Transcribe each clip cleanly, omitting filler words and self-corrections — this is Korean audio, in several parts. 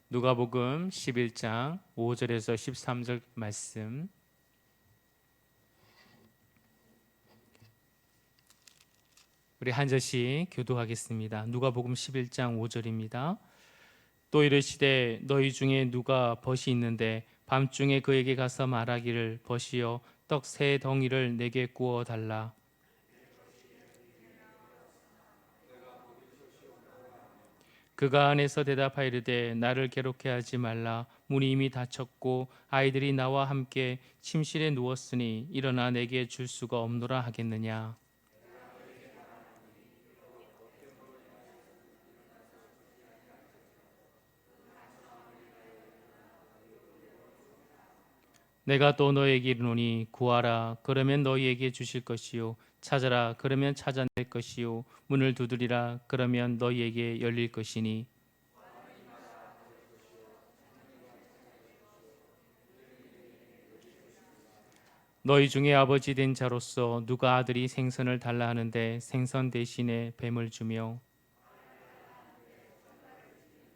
누가복음 11장 5절에서 13절 말씀. 우리 한 절씩 교도하겠습니다. 누가복음 11장 5절입니다. 또 이르시되 너희 중에 누가 벗이 있는데 밤중에 그에게 가서 말하기를 벗이여 떡 세 덩이를 내게 구워 달라. 그가 안에서 대답하이르되 나를 괴롭게 하지 말라. 문이 이미 닫혔고 아이들이 나와 함께 침실에 누웠으니 일어나 내게 줄 수가 없노라 하겠느냐. 내가 또 너에게 이르노니 구하라 그러면 너희에게 주실 것이요 찾아라 그러면 찾아낼 것이요 문을 두드리라 그러면 너희에게 열릴 것이니 너희 중에 아버지 된 자로서 누가 아들이 생선을 달라 하는데 생선 대신에 뱀을 주며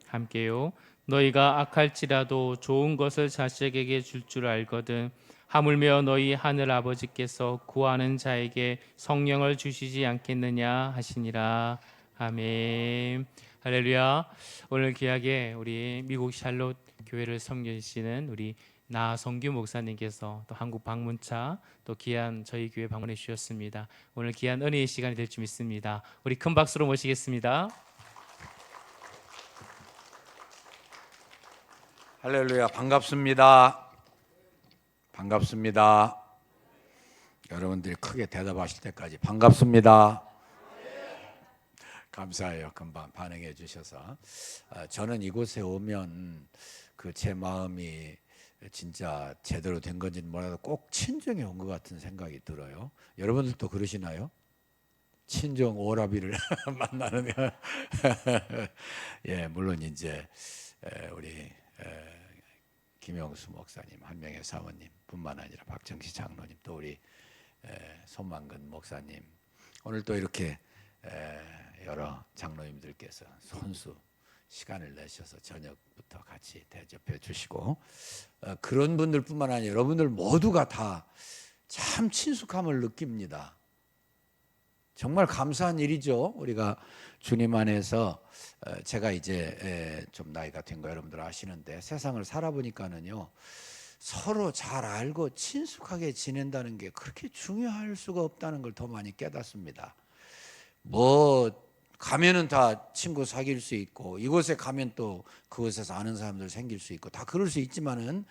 함께요. 너희가 악할지라도 좋은 것을 자식에게 줄 줄 알거든 하물며 너희 하늘 아버지께서 구하는 자에게 성령을 주시지 않겠느냐 하시니라. 아멘. 할렐루야. 오늘 귀하게 우리 미국 샬롯 교회를 섬기시는 우리 나성규 목사님께서 또 한국 방문차 또 귀한 저희 교회 방문해 주셨습니다. 오늘 귀한 은혜의 시간이 될 줄 믿습니다. 우리 큰 박수로 모시겠습니다. 할렐루야. 반갑습니다. 반갑습니다. 여러분들이 크게 대답하실 때까지 반갑습니다. 감사해요. 금방 반응해 주셔서. 저는 이곳에 오면 그 제 마음이 진짜 제대로 된 건지는 몰라도 꼭 친정에 온 것 같은 생각이 들어요. 여러분들도 그러시나요? 친정 오라비를 만나는 예, 물론 이제 우리 김영수 목사님, 한명의 사모님 뿐만 아니라 박정시 장로님, 또 우리 손만근 목사님, 오늘 또 이렇게 여러 장로님들께서 손수 시간을 내셔서 저녁부터 같이 대접해 주시고, 그런 분들뿐만 아니라 여러분들 모두가 다 참 친숙함을 느낍니다. 정말 감사한 일이죠. 우리가 주님 안에서 제가 이제 좀 나이가 된 거 여러분들 아시는데 세상을 살아보니까는요, 서로 잘 알고 친숙하게 지낸다는 게 그렇게 중요할 수가 없다는 걸 더 많이 깨닫습니다. 뭐 가면은 다 친구 사귈 수 있고 이곳에 가면 또 그곳에서 아는 사람들 생길 수 있고 다 그럴 수 있지만은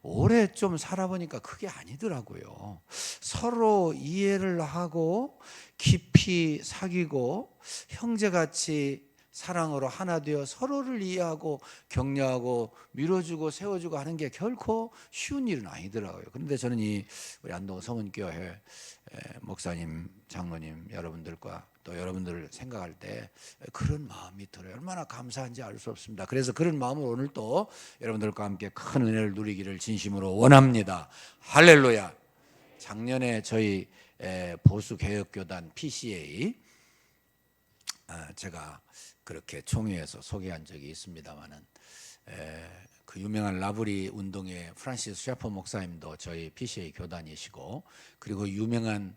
오래 좀 살아보니까 그게 아니더라고요. 서로 이해를 하고 깊이 사귀고 형제같이 사랑으로 하나 되어 서로를 이해하고 격려하고 밀어주고 세워주고 하는 게 결코 쉬운 일은 아니더라고요. 그런데 저는 이 우리 안동 성은교회 목사님, 장로님 여러분들과 또 여러분들을 생각할 때 그런 마음이 들어요. 얼마나 감사한지 알 수 없습니다. 그래서 그런 마음으로 오늘 또 여러분들과 함께 큰 은혜를 누리기를 진심으로 원합니다. 할렐루야. 작년에 저희 보수개혁교단 PCA 제가 그렇게 총회에서 소개한 적이 있습니다만은 그 유명한 라브리 운동의 프란시스 셰퍼 목사님도 저희 PCA 교단이시고, 그리고 유명한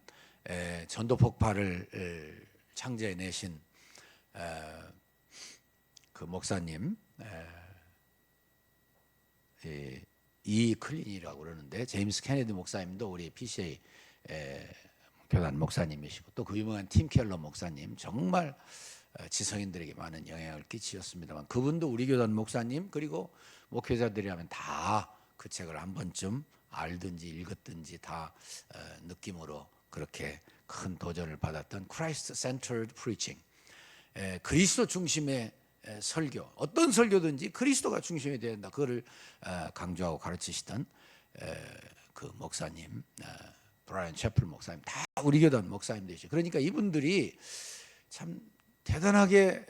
전도 폭발을 창제해내신 그 목사님 이 클린이라고 그러는데 제임스 케네디 목사님도 우리 PCA 교단 목사님이시고, 또 그 유명한 팀 켈러 목사님 정말 지성인들에게 많은 영향을 끼치셨습니다만 그분도 우리 교단 목사님, 그리고 목회자들이 하면 다 그 책을 한 번쯤 알든지 읽었든지 다 느낌으로 그렇게 큰 도전을 받았던 Christ Centered Preaching, 그리스도 중심의 설교, 어떤 설교든지 그리스도가 중심이 되어야 된다, 그거를 강조하고 가르치시던 그 목사님, 브라이언 채플 목사님, 다 우리 교단 목사님들이시죠. 그러니까 이분들이 참 대단하게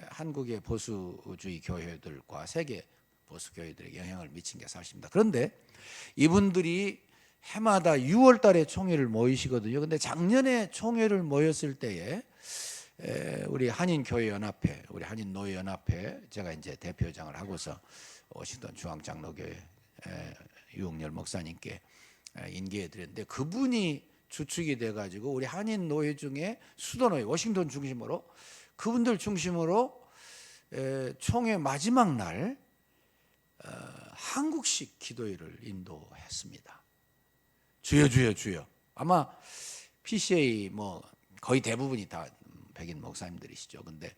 한국의 보수주의 교회들과 세계 보수 교회들에게 영향을 미친 게 사실입니다. 그런데 이분들이 해마다 6월 달에 총회를 모이시거든요. 근데 작년에 총회를 모였을 때에 우리 한인교회연합회, 우리 한인노예연합회 제가 이제 대표장을 하고서 워싱턴 중앙장로교회 유흥열 목사님께 인계해 드렸는데, 그분이 주축이 돼가지고 우리 한인 노예 중에 수도노예 워싱턴 중심으로 그분들 중심으로 총회 마지막 날 한국식 기도회를 인도했습니다. 주여 주여 주여. 아마 PCA 뭐 거의 대부분이 다 백인 목사님들이시죠. 근데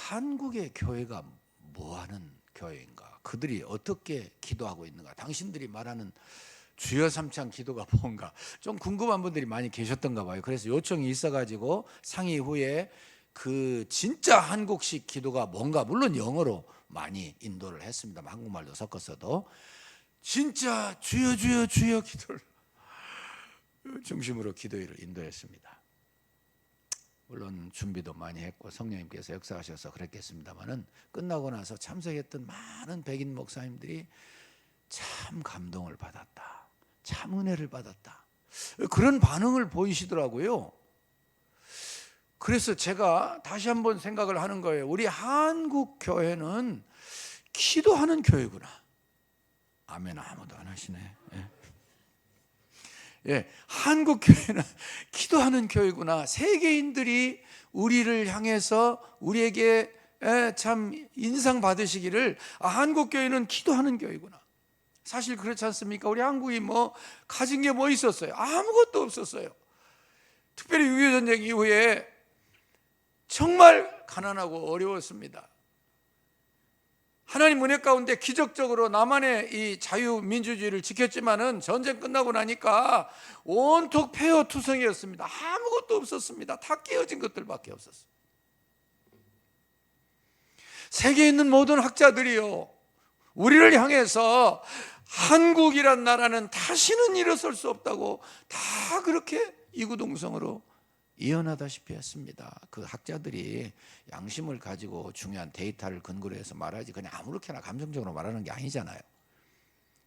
한국의 교회가 뭐하는 교회인가? 그들이 어떻게 기도하고 있는가? 당신들이 말하는 주여 삼창 기도가 뭔가 좀 궁금한 분들이 많이 계셨던가 봐요. 그래서 요청이 있어가지고 상의 후에 그 진짜 한국식 기도가 뭔가, 물론 영어로 많이 인도를 했습니다만 한국말도 섞었어도 진짜 주여 주여 주여 기도를 중심으로 기도회를 인도했습니다. 물론 준비도 많이 했고 성령님께서 역사하셔서 그랬겠습니다만은, 끝나고 나서 참석했던 많은 백인 목사님들이 참 감동을 받았다, 참 은혜를 받았다, 그런 반응을 보이시더라고요. 그래서 제가 다시 한번 생각을 하는 거예요. 우리 한국 교회는 기도하는 교회구나. 아멘. 아무도 안 하시네. 예, 한국 교회는 기도하는 교회구나. 세계인들이 우리를 향해서 우리에게 참 인상 받으시기를, 한국 교회는 기도하는 교회구나. 사실 그렇지 않습니까? 우리 한국이 뭐 가진 게 뭐 있었어요? 아무것도 없었어요. 특별히 6.25 전쟁 이후에 정말 가난하고 어려웠습니다. 하나님 은혜 가운데 기적적으로 나만의 이 자유민주주의를 지켰지만은 전쟁 끝나고 나니까 온통 폐허투성이었습니다. 아무것도 없었습니다. 다 깨어진 것들밖에 없었어요. 세계에 있는 모든 학자들이요, 우리를 향해서 한국이란 나라는 다시는 일어설 수 없다고 다 그렇게 이구동성으로 예언하다시피 했습니다. 그 학자들이 양심을 가지고 중요한 데이터를 근거로 해서 말하지 그냥 아무렇게나 감정적으로 말하는 게 아니잖아요.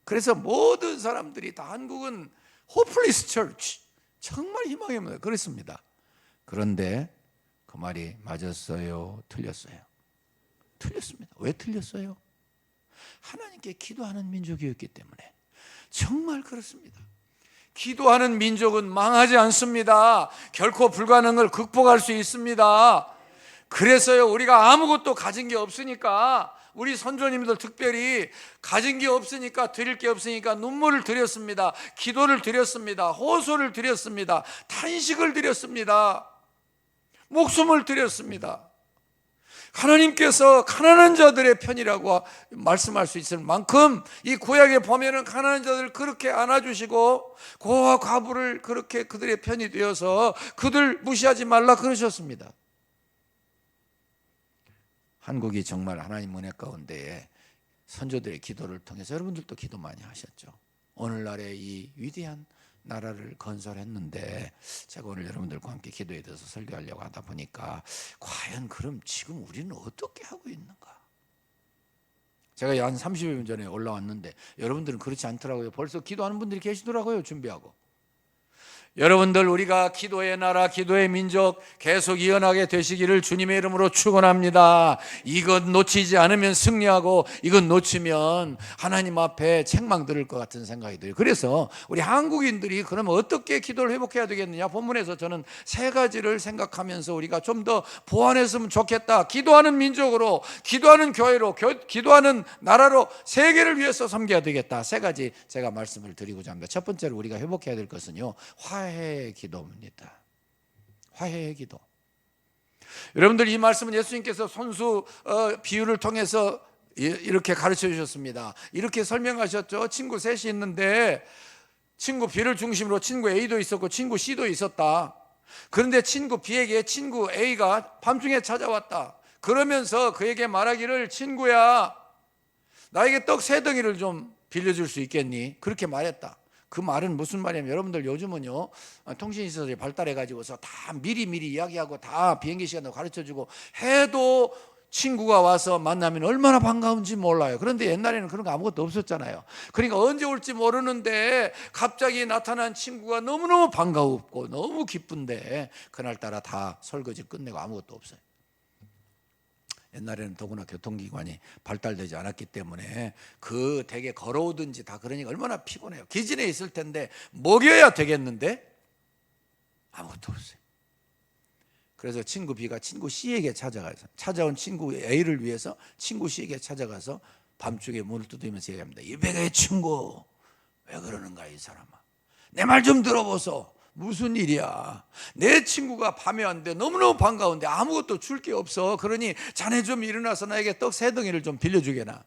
그래서 모든 사람들이 다 한국은 hopeless church, 정말 희망이 없는, 그랬습니다. 그런데 그 말이 맞았어요? 틀렸어요? 틀렸습니다. 왜 틀렸어요? 하나님께 기도하는 민족이었기 때문에. 정말 그렇습니다. 기도하는 민족은 망하지 않습니다. 결코 불가능을 극복할 수 있습니다. 그래서요, 우리가 아무것도 가진 게 없으니까, 우리 선조님들 특별히 가진 게 없으니까, 드릴 게 없으니까 눈물을 드렸습니다. 기도를 드렸습니다. 호소를 드렸습니다. 탄식을 드렸습니다. 목숨을 드렸습니다. 하나님께서 가난한 자들의 편이라고 말씀할 수 있을 만큼 이 구약에 보면은 가난한 자들을 그렇게 안아주시고 고와 과부를 그렇게 그들의 편이 되어서 그들 무시하지 말라 그러셨습니다. 한국이 정말 하나님 은혜 가운데에 선조들의 기도를 통해서, 여러분들도 기도 많이 하셨죠. 오늘날의 이 위대한 나라를 건설했는데, 제가 오늘 여러분들과 함께 기도에 대해서 설교하려고 하다 보니까 과연 그럼 지금 우리는 어떻게 하고 있는가? 제가 한 30여 분 전에 올라왔는데 여러분들은 그렇지 않더라고요. 벌써 기도하는 분들이 계시더라고요. 준비하고. 여러분들, 우리가 기도의 나라, 기도의 민족 계속 이어나게 되시기를 주님의 이름으로 축원합니다. 이것 놓치지 않으면 승리하고, 이것 놓치면 하나님 앞에 책망 들을 것 같은 생각이 들어요. 그래서 우리 한국인들이 그러면 어떻게 기도를 회복해야 되겠느냐? 본문에서 저는 세 가지를 생각하면서 우리가 좀 더 보완했으면 좋겠다. 기도하는 민족으로, 기도하는 교회로, 기도하는 나라로 세계를 위해서 섬겨야 되겠다. 세 가지 제가 말씀을 드리고자 합니다. 첫 번째로 우리가 회복해야 될 것은요, 화해의 기도입니다. 화해의 기도. 여러분들, 이 말씀은 예수님께서 손수 비유를 통해서 이렇게 가르쳐 주셨습니다. 이렇게 설명하셨죠. 친구 셋이 있는데 친구 B를 중심으로 친구 A도 있었고 친구 C도 있었다. 그런데 친구 B에게 친구 A가 밤중에 찾아왔다. 그러면서 그에게 말하기를, 친구야, 나에게 떡 3덩이를 좀 빌려줄 수 있겠니? 그렇게 말했다. 그 말은 무슨 말이냐면, 여러분들 요즘은요 통신시설이 발달해가지고서 다 미리 이야기하고 다 비행기 시간도 가르쳐주고 해도 친구가 와서 만나면 얼마나 반가운지 몰라요. 그런데 옛날에는 그런 거 아무것도 없었잖아요. 그러니까 언제 올지 모르는데 갑자기 나타난 친구가 너무너무 반가웠고 너무 기쁜데 그날따라 다 설거지 끝내고 아무것도 없어요. 옛날에는 더구나 교통기관이 발달되지 않았기 때문에 그 대개 걸어오든지 다 그러니까 얼마나 피곤해요. 기진에 있을 텐데 먹여야 되겠는데 아무것도 없어요. 그래서 친구 B가 친구 C에게 찾아온 친구 A를 위해서 친구 C에게 찾아가서 밤중에 문을 두드리면서 얘기합니다. 이 베개의 친구 왜 그러는가 이 사람아. 내 말 좀 들어보소. 무슨 일이야. 내 친구가 밤에 왔는데 너무너무 반가운데 아무것도 줄 게 없어. 그러니 자네 좀 일어나서 나에게 떡 3덩이를 좀 빌려주게나.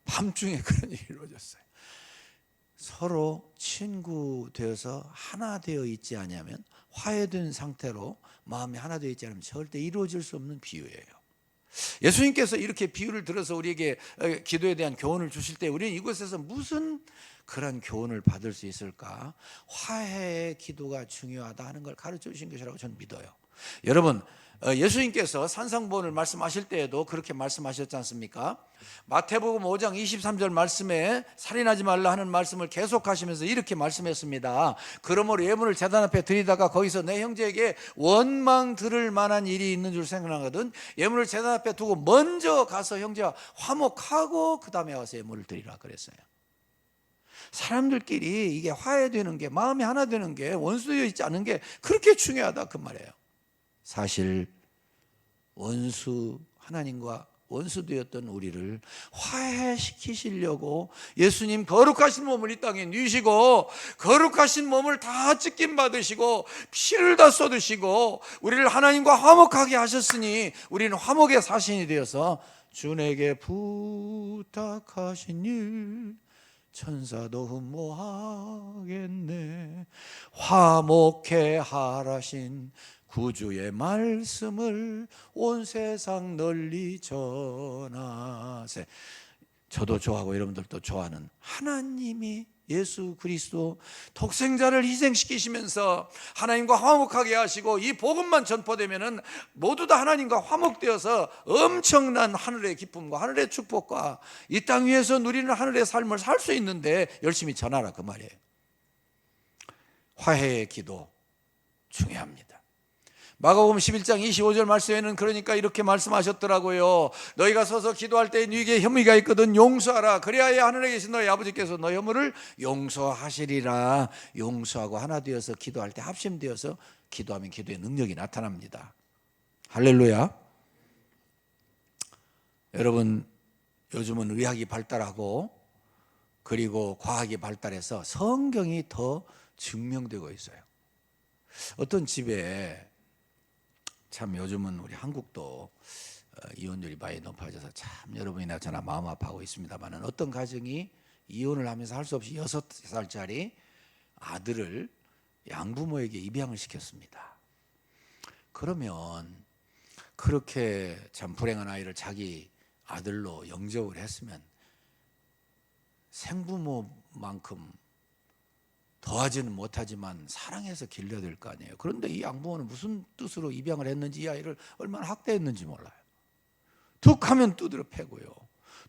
밤중에 그런 일이 이루어졌어요. 서로 친구 되어서 하나 되어 있지 않으면 화해된 상태로 마음이 하나 되어 있지 않으면 절대 이루어질 수 없는 비유예요. 예수님께서 이렇게 비유를 들어서 우리에게 기도에 대한 교훈을 주실 때 우리는 이곳에서 무슨 그런 교훈을 받을 수 있을까? 화해의 기도가 중요하다 하는 걸 가르쳐 주신 것이라고 저는 믿어요. 여러분, 예수님께서 산상보훈을 말씀하실 때에도 그렇게 말씀하셨지 않습니까? 마태복음 5장 23절 말씀에 살인하지 말라 하는 말씀을 계속하시면서 이렇게 말씀했습니다. 그러므로 예물을 제단 앞에 드리다가 거기서 내 형제에게 원망 들을 만한 일이 있는 줄 생각하거든 예물을 제단 앞에 두고 먼저 가서 형제와 화목하고 그 다음에 와서 예물을 드리라 그랬어요. 사람들끼리 이게 화해되는 게 마음이 하나 되는 게 원수되어 있지 않은 게 그렇게 중요하다 그 말이에요. 사실 하나님과 원수되었던 우리를 화해시키시려고 예수님 거룩하신 몸을 이 땅에 누이시고 거룩하신 몸을 다 찢김 받으시고 피를 다 쏟으시고 우리를 하나님과 화목하게 하셨으니 우리는 화목의 사신이 되어서 주에게 부탁하신 일 천사도 흠모하겠네. 화목해 하라신 구주의 말씀을 온 세상 널리 전하세. 저도 좋아하고 여러분들도 좋아하는 하나님이 예수 그리스도 독생자를 희생시키시면서 하나님과 화목하게 하시고 이 복음만 전포되면은 모두 다 하나님과 화목되어서 엄청난 하늘의 기쁨과 하늘의 축복과 이 땅 위에서 누리는 하늘의 삶을 살 수 있는데 열심히 전하라 그 말이에요. 화해의 기도 중요합니다. 마가복음 11장 25절 말씀에는 그러니까 이렇게 말씀하셨더라고요. 너희가 서서 기도할 때 너희에게 혐의가 있거든 용서하라. 그래야 하늘에 계신 너희 아버지께서 너희 혐의를 용서하시리라. 용서하고 하나 되어서 기도할 때 합심되어서 기도하면 기도의 능력이 나타납니다. 할렐루야. 여러분, 요즘은 의학이 발달하고 그리고 과학이 발달해서 성경이 더 증명되고 있어요. 어떤 집에 참 요즘은 우리 한국도 이혼율이 많이 높아져서 참 여러분이나 저나 마음 아파하고 있습니다만 어떤 가정이 이혼을 하면서 할 수 없이 6살짜리 아들을 양부모에게 입양을 시켰습니다. 그러면 그렇게 참 불행한 아이를 자기 아들로 영접을 했으면 생부모만큼 더하지는 못하지만 사랑해서 길러야 될 거 아니에요. 그런데 이 양부모는 무슨 뜻으로 입양을 했는지 이 아이를 얼마나 학대했는지 몰라요. 툭 하면 두드려 패고요.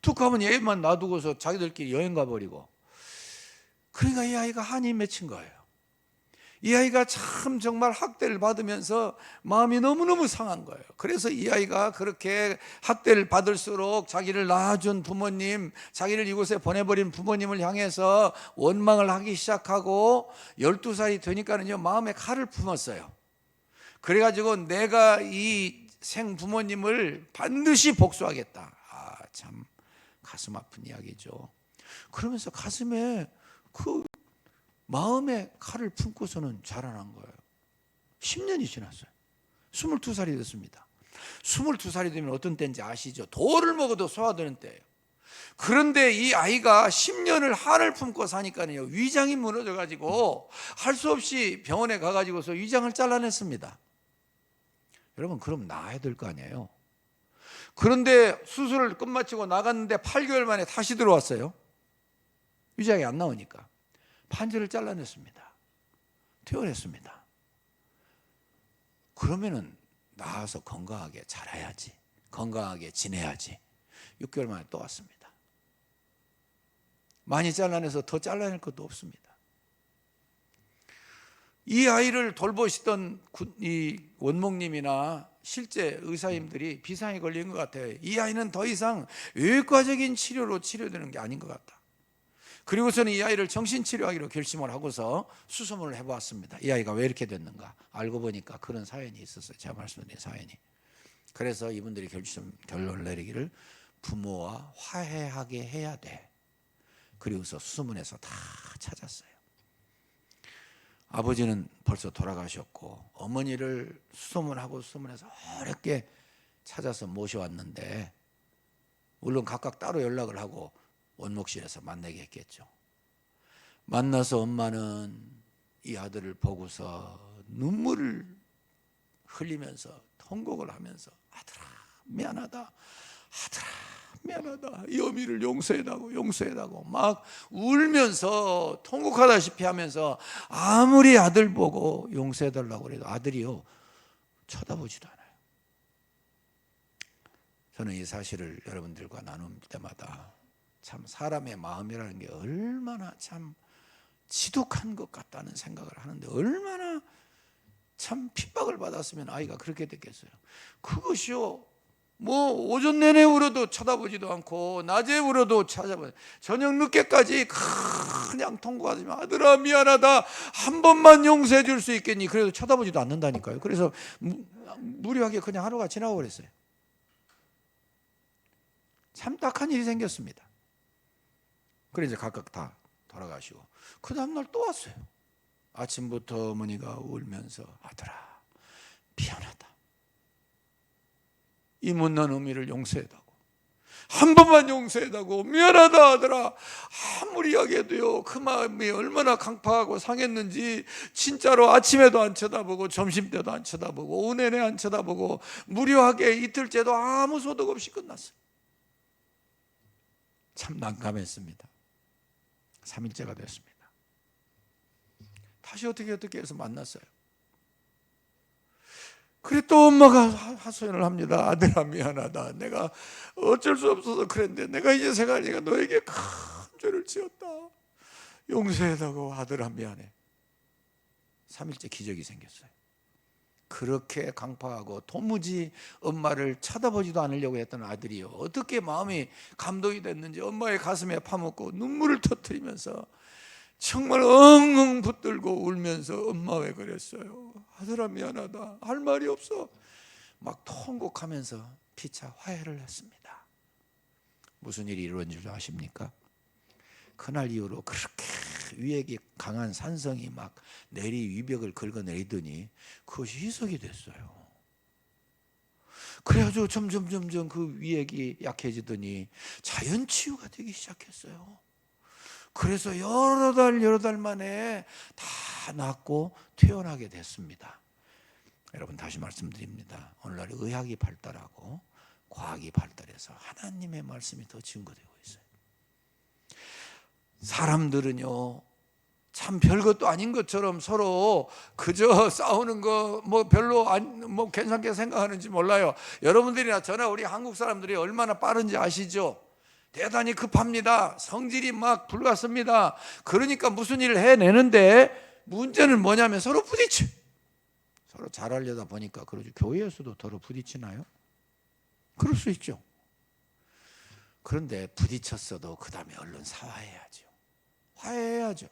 툭 하면 얘만 놔두고서 자기들끼리 여행 가버리고. 그러니까 이 아이가 한이 맺힌 거예요. 이 아이가 참 정말 학대를 받으면서 마음이 너무너무 상한 거예요. 그래서 이 아이가 그렇게 학대를 받을수록 자기를 낳아준 부모님, 자기를 이곳에 보내버린 부모님을 향해서 원망을 하기 시작하고 12살이 되니까는요 마음에 칼을 품었어요. 그래가지고 내가 이 생부모님을 반드시 복수하겠다. 참 가슴 아픈 이야기죠. 그러면서 가슴에 마음에 칼을 품고서는 자라난 거예요. 10년이 지났어요. 22살이 됐습니다. 22살이 되면 어떤 때인지 아시죠? 돌을 먹어도 소화되는 때예요. 그런데 이 아이가 10년을 한을 품고 사니까요 위장이 무너져가지고 할 수 없이 병원에 가가지고서 위장을 잘라냈습니다. 여러분 그럼 나아야 될 거 아니에요. 그런데 수술을 끝마치고 나갔는데 8개월 만에 다시 들어왔어요. 위장이 안 나오니까 판지를 잘라냈습니다. 퇴원했습니다. 그러면은 나아서 건강하게 자라야지, 건강하게 지내야지. 6개월 만에 또 왔습니다. 많이 잘라내서 더 잘라낼 것도 없습니다. 이 아이를 돌보시던 이 원목님이나 실제 의사님들이 비상에 걸린 것 같아요. 이 아이는 더 이상 외과적인 치료로 치료되는 게 아닌 것 같다. 그리고서는 이 아이를 정신치료하기로 결심을 하고서 수소문을 해보았습니다. 이 아이가 왜 이렇게 됐는가. 알고 보니까 그런 사연이 있었어요. 제가 말씀드린 사연이. 그래서 이분들이 결론을 내리기를 부모와 화해하게 해야 돼. 그리고서 수소문해서 다 찾았어요. 아버지는 벌써 돌아가셨고 어머니를 수소문하고 수소문해서 어렵게 찾아서 모셔왔는데, 물론 각각 따로 연락을 하고 원목실에서 만나게 했겠죠. 만나서 엄마는 이 아들을 보고서 눈물을 흘리면서 통곡을 하면서 아들아 미안하다, 아들아 미안하다, 이 어미를 용서해달라고 용서해달라고 막 울면서 통곡하다시피 하면서 아무리 아들 보고 용서해달라고 그래도 아들이요 쳐다보지도 않아요. 저는 이 사실을 여러분들과 나눌 때마다 참 사람의 마음이라는 게 얼마나 참 지독한 것 같다는 생각을 하는데, 얼마나 참 핍박을 받았으면 아이가 그렇게 됐겠어요. 그것이요 뭐 오전 내내 울어도 쳐다보지도 않고 낮에 울어도 찾아봐요. 저녁 늦게까지 그냥 통곡하지만 아들아 미안하다, 한 번만 용서해 줄 수 있겠니? 그래도 쳐다보지도 않는다니까요. 그래서 무료하게 그냥 하루가 지나고 그랬어요. 참 딱한 일이 생겼습니다. 그래 이제 각각 다 돌아가시고 그 다음날 또 왔어요. 아침부터 어머니가 울면서 아들아 미안하다, 이 못난 어미를 용서해다고, 한 번만 용서해다고, 미안하다 아들아. 아무리 이야기해도요 그 마음이 얼마나 강팍하고 상했는지 진짜로 아침에도 안 쳐다보고 점심때도 안 쳐다보고 오후 내내 안 쳐다보고 무료하게 이틀째도 아무 소득 없이 끝났어요. 참 난감했습니다. 3일째가 됐습니다. 다시 어떻게 해서 만났어요. 그래 또 엄마가 하소연을 합니다. 아들아 미안하다, 내가 어쩔 수 없어서 그랬는데 내가 이제 생각하니까 너에게 큰 죄를 지었다, 용서해다고 아들아 미안해. 3일째 기적이 생겼어요. 그렇게 강팍하고 도무지 엄마를 쳐다보지도 않으려고 했던 아들이요 어떻게 마음이 감동이 됐는지 엄마의 가슴에 파묻고 눈물을 터뜨리면서 정말 엉엉 붙들고 울면서 엄마 왜 그랬어요, 아들아 미안하다, 할 말이 없어 막 통곡하면서 피차 화해를 했습니다. 무슨 일이 이루어진 줄 아십니까? 그날 이후로 그렇게 위액이 강한 산성이 막 내리 위벽을 긁어내리더니 그것이 희석이 됐어요. 그래가지고 점점 그 위액이 약해지더니 자연 치유가 되기 시작했어요. 그래서 여러 달 만에 다 낫고 퇴원하게 됐습니다. 여러분 다시 말씀드립니다. 오늘날 의학이 발달하고 과학이 발달해서 하나님의 말씀이 더 증거되고 있어요. 사람들은요 참 별것도 아닌 것처럼 서로 그저 싸우는 거 뭐 별로 뭐 괜찮게 생각하는지 몰라요. 여러분들이나 저나 우리 한국 사람들이 얼마나 빠른지 아시죠? 대단히 급합니다. 성질이 막 불같습니다. 그러니까 무슨 일을 해내는데 문제는 뭐냐면 서로 부딪혀. 서로 잘하려다 보니까 그러죠. 교회에서도 서로 부딪히나요? 그럴 수 있죠. 그런데 부딪혔어도 그 다음에 얼른 사화해야죠. 화해해야죠.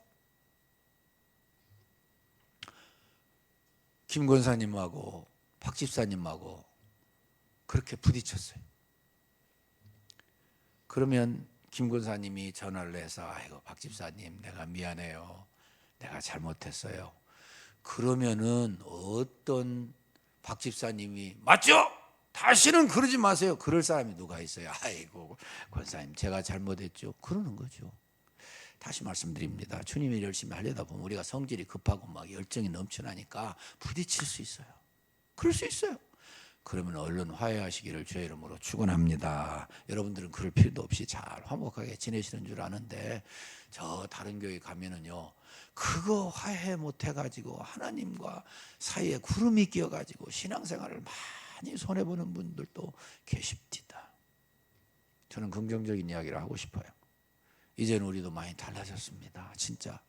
김 권사님하고 박 집사님하고 그렇게 부딪혔어요. 그러면 김 권사님이 전화를 해서 아이고 박 집사님 내가 미안해요, 내가 잘못했어요. 그러면은 어떤 박 집사님이 맞죠? 다시는 그러지 마세요. 그럴 사람이 누가 있어요? 아이고 권사님 제가 잘못했죠. 그러는 거죠. 다시 말씀드립니다. 주님이 열심히 하려다 보면 우리가 성질이 급하고 막 열정이 넘쳐나니까 부딪힐 수 있어요. 그럴 수 있어요. 그러면 얼른 화해하시기를 주의 이름으로 축원합니다. 여러분들은 그럴 필요도 없이 잘 화목하게 지내시는 줄 아는데 저 다른 교회 가면은요, 그거 화해 못 해가지고 하나님과 사이에 구름이 끼어가지고 신앙생활을 많이 손해보는 분들도 계십니다. 저는 긍정적인 이야기를 하고 싶어요. 이제는 우리도 많이 달라졌습니다. 진짜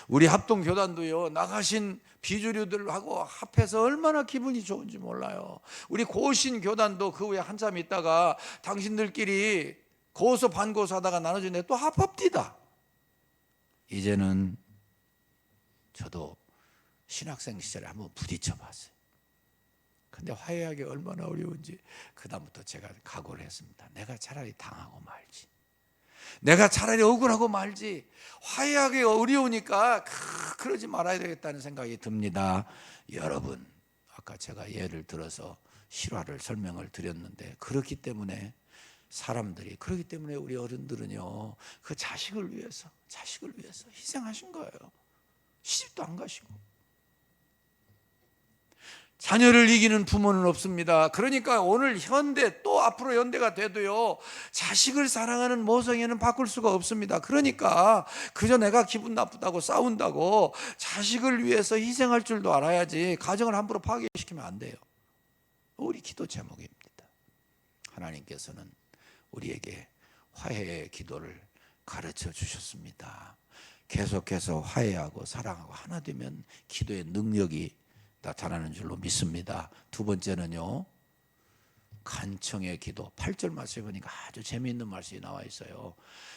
우리 합동교단도요, 나가신 비주류들하고 합해서 얼마나 기분이 좋은지 몰라요. 우리 고신 교단도 그 후에 한참 있다가 당신들끼리 고소 반고소 하다가 나눠지는데 또 합합디다. 이제는 저도 신학생 시절에 한번 부딪혀 봤어요. 근데 화해하기 얼마나 어려운지 그 다음부터 제가 각오를 했습니다. 내가 차라리 당하고 말지, 내가 차라리 억울하고 말지, 화해하기 어려우니까 그러지 말아야 되겠다는 생각이 듭니다. 여러분, 아까 제가 예를 들어서 실화를 설명을 드렸는데 그렇기 때문에 사람들이, 그렇기 때문에 우리 어른들은요, 그 자식을 위해서 희생하신 거예요. 시집도 안 가시고. 자녀를 이기는 부모는 없습니다. 그러니까 오늘 현대, 또 앞으로 현대가 돼도요, 자식을 사랑하는 모성애는 바꿀 수가 없습니다. 그러니까 그저 내가 기분 나쁘다고 싸운다고 자식을 위해서 희생할 줄도 알아야지 가정을 함부로 파괴시키면 안 돼요. 우리 기도 제목입니다. 하나님께서는 우리에게 화해의 기도를 가르쳐 주셨습니다. 계속해서 화해하고 사랑하고 하나 되면 기도의 능력이 나타나는 줄로 믿습니다. 두 번째는요, 간청의 기도. 8절 말씀에 보니까 아주 재미있는 말씀이 나와 있어요.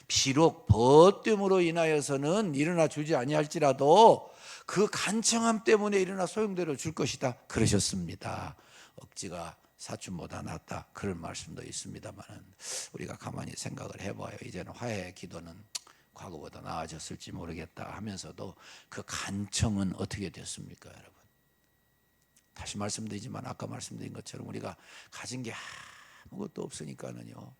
비록 벗됨으로 인하여서는 일어나 주지 아니할지라도 그 간청함 때문에 일어나 소용대로 줄 것이다 그러셨습니다. 억지가 사춘보다 낫다, 그런 말씀도 있습니다만 우리가 가만히 생각을 해봐요. 이제는 화해의 기도는 과거보다 나아졌을지 모르겠다 하면서도 그 간청은 어떻게 됐습니까, 여러분? 다시 말씀드리지만 아까 말씀드린 것처럼 우리가 가진 게 아무것도 없으니까는요,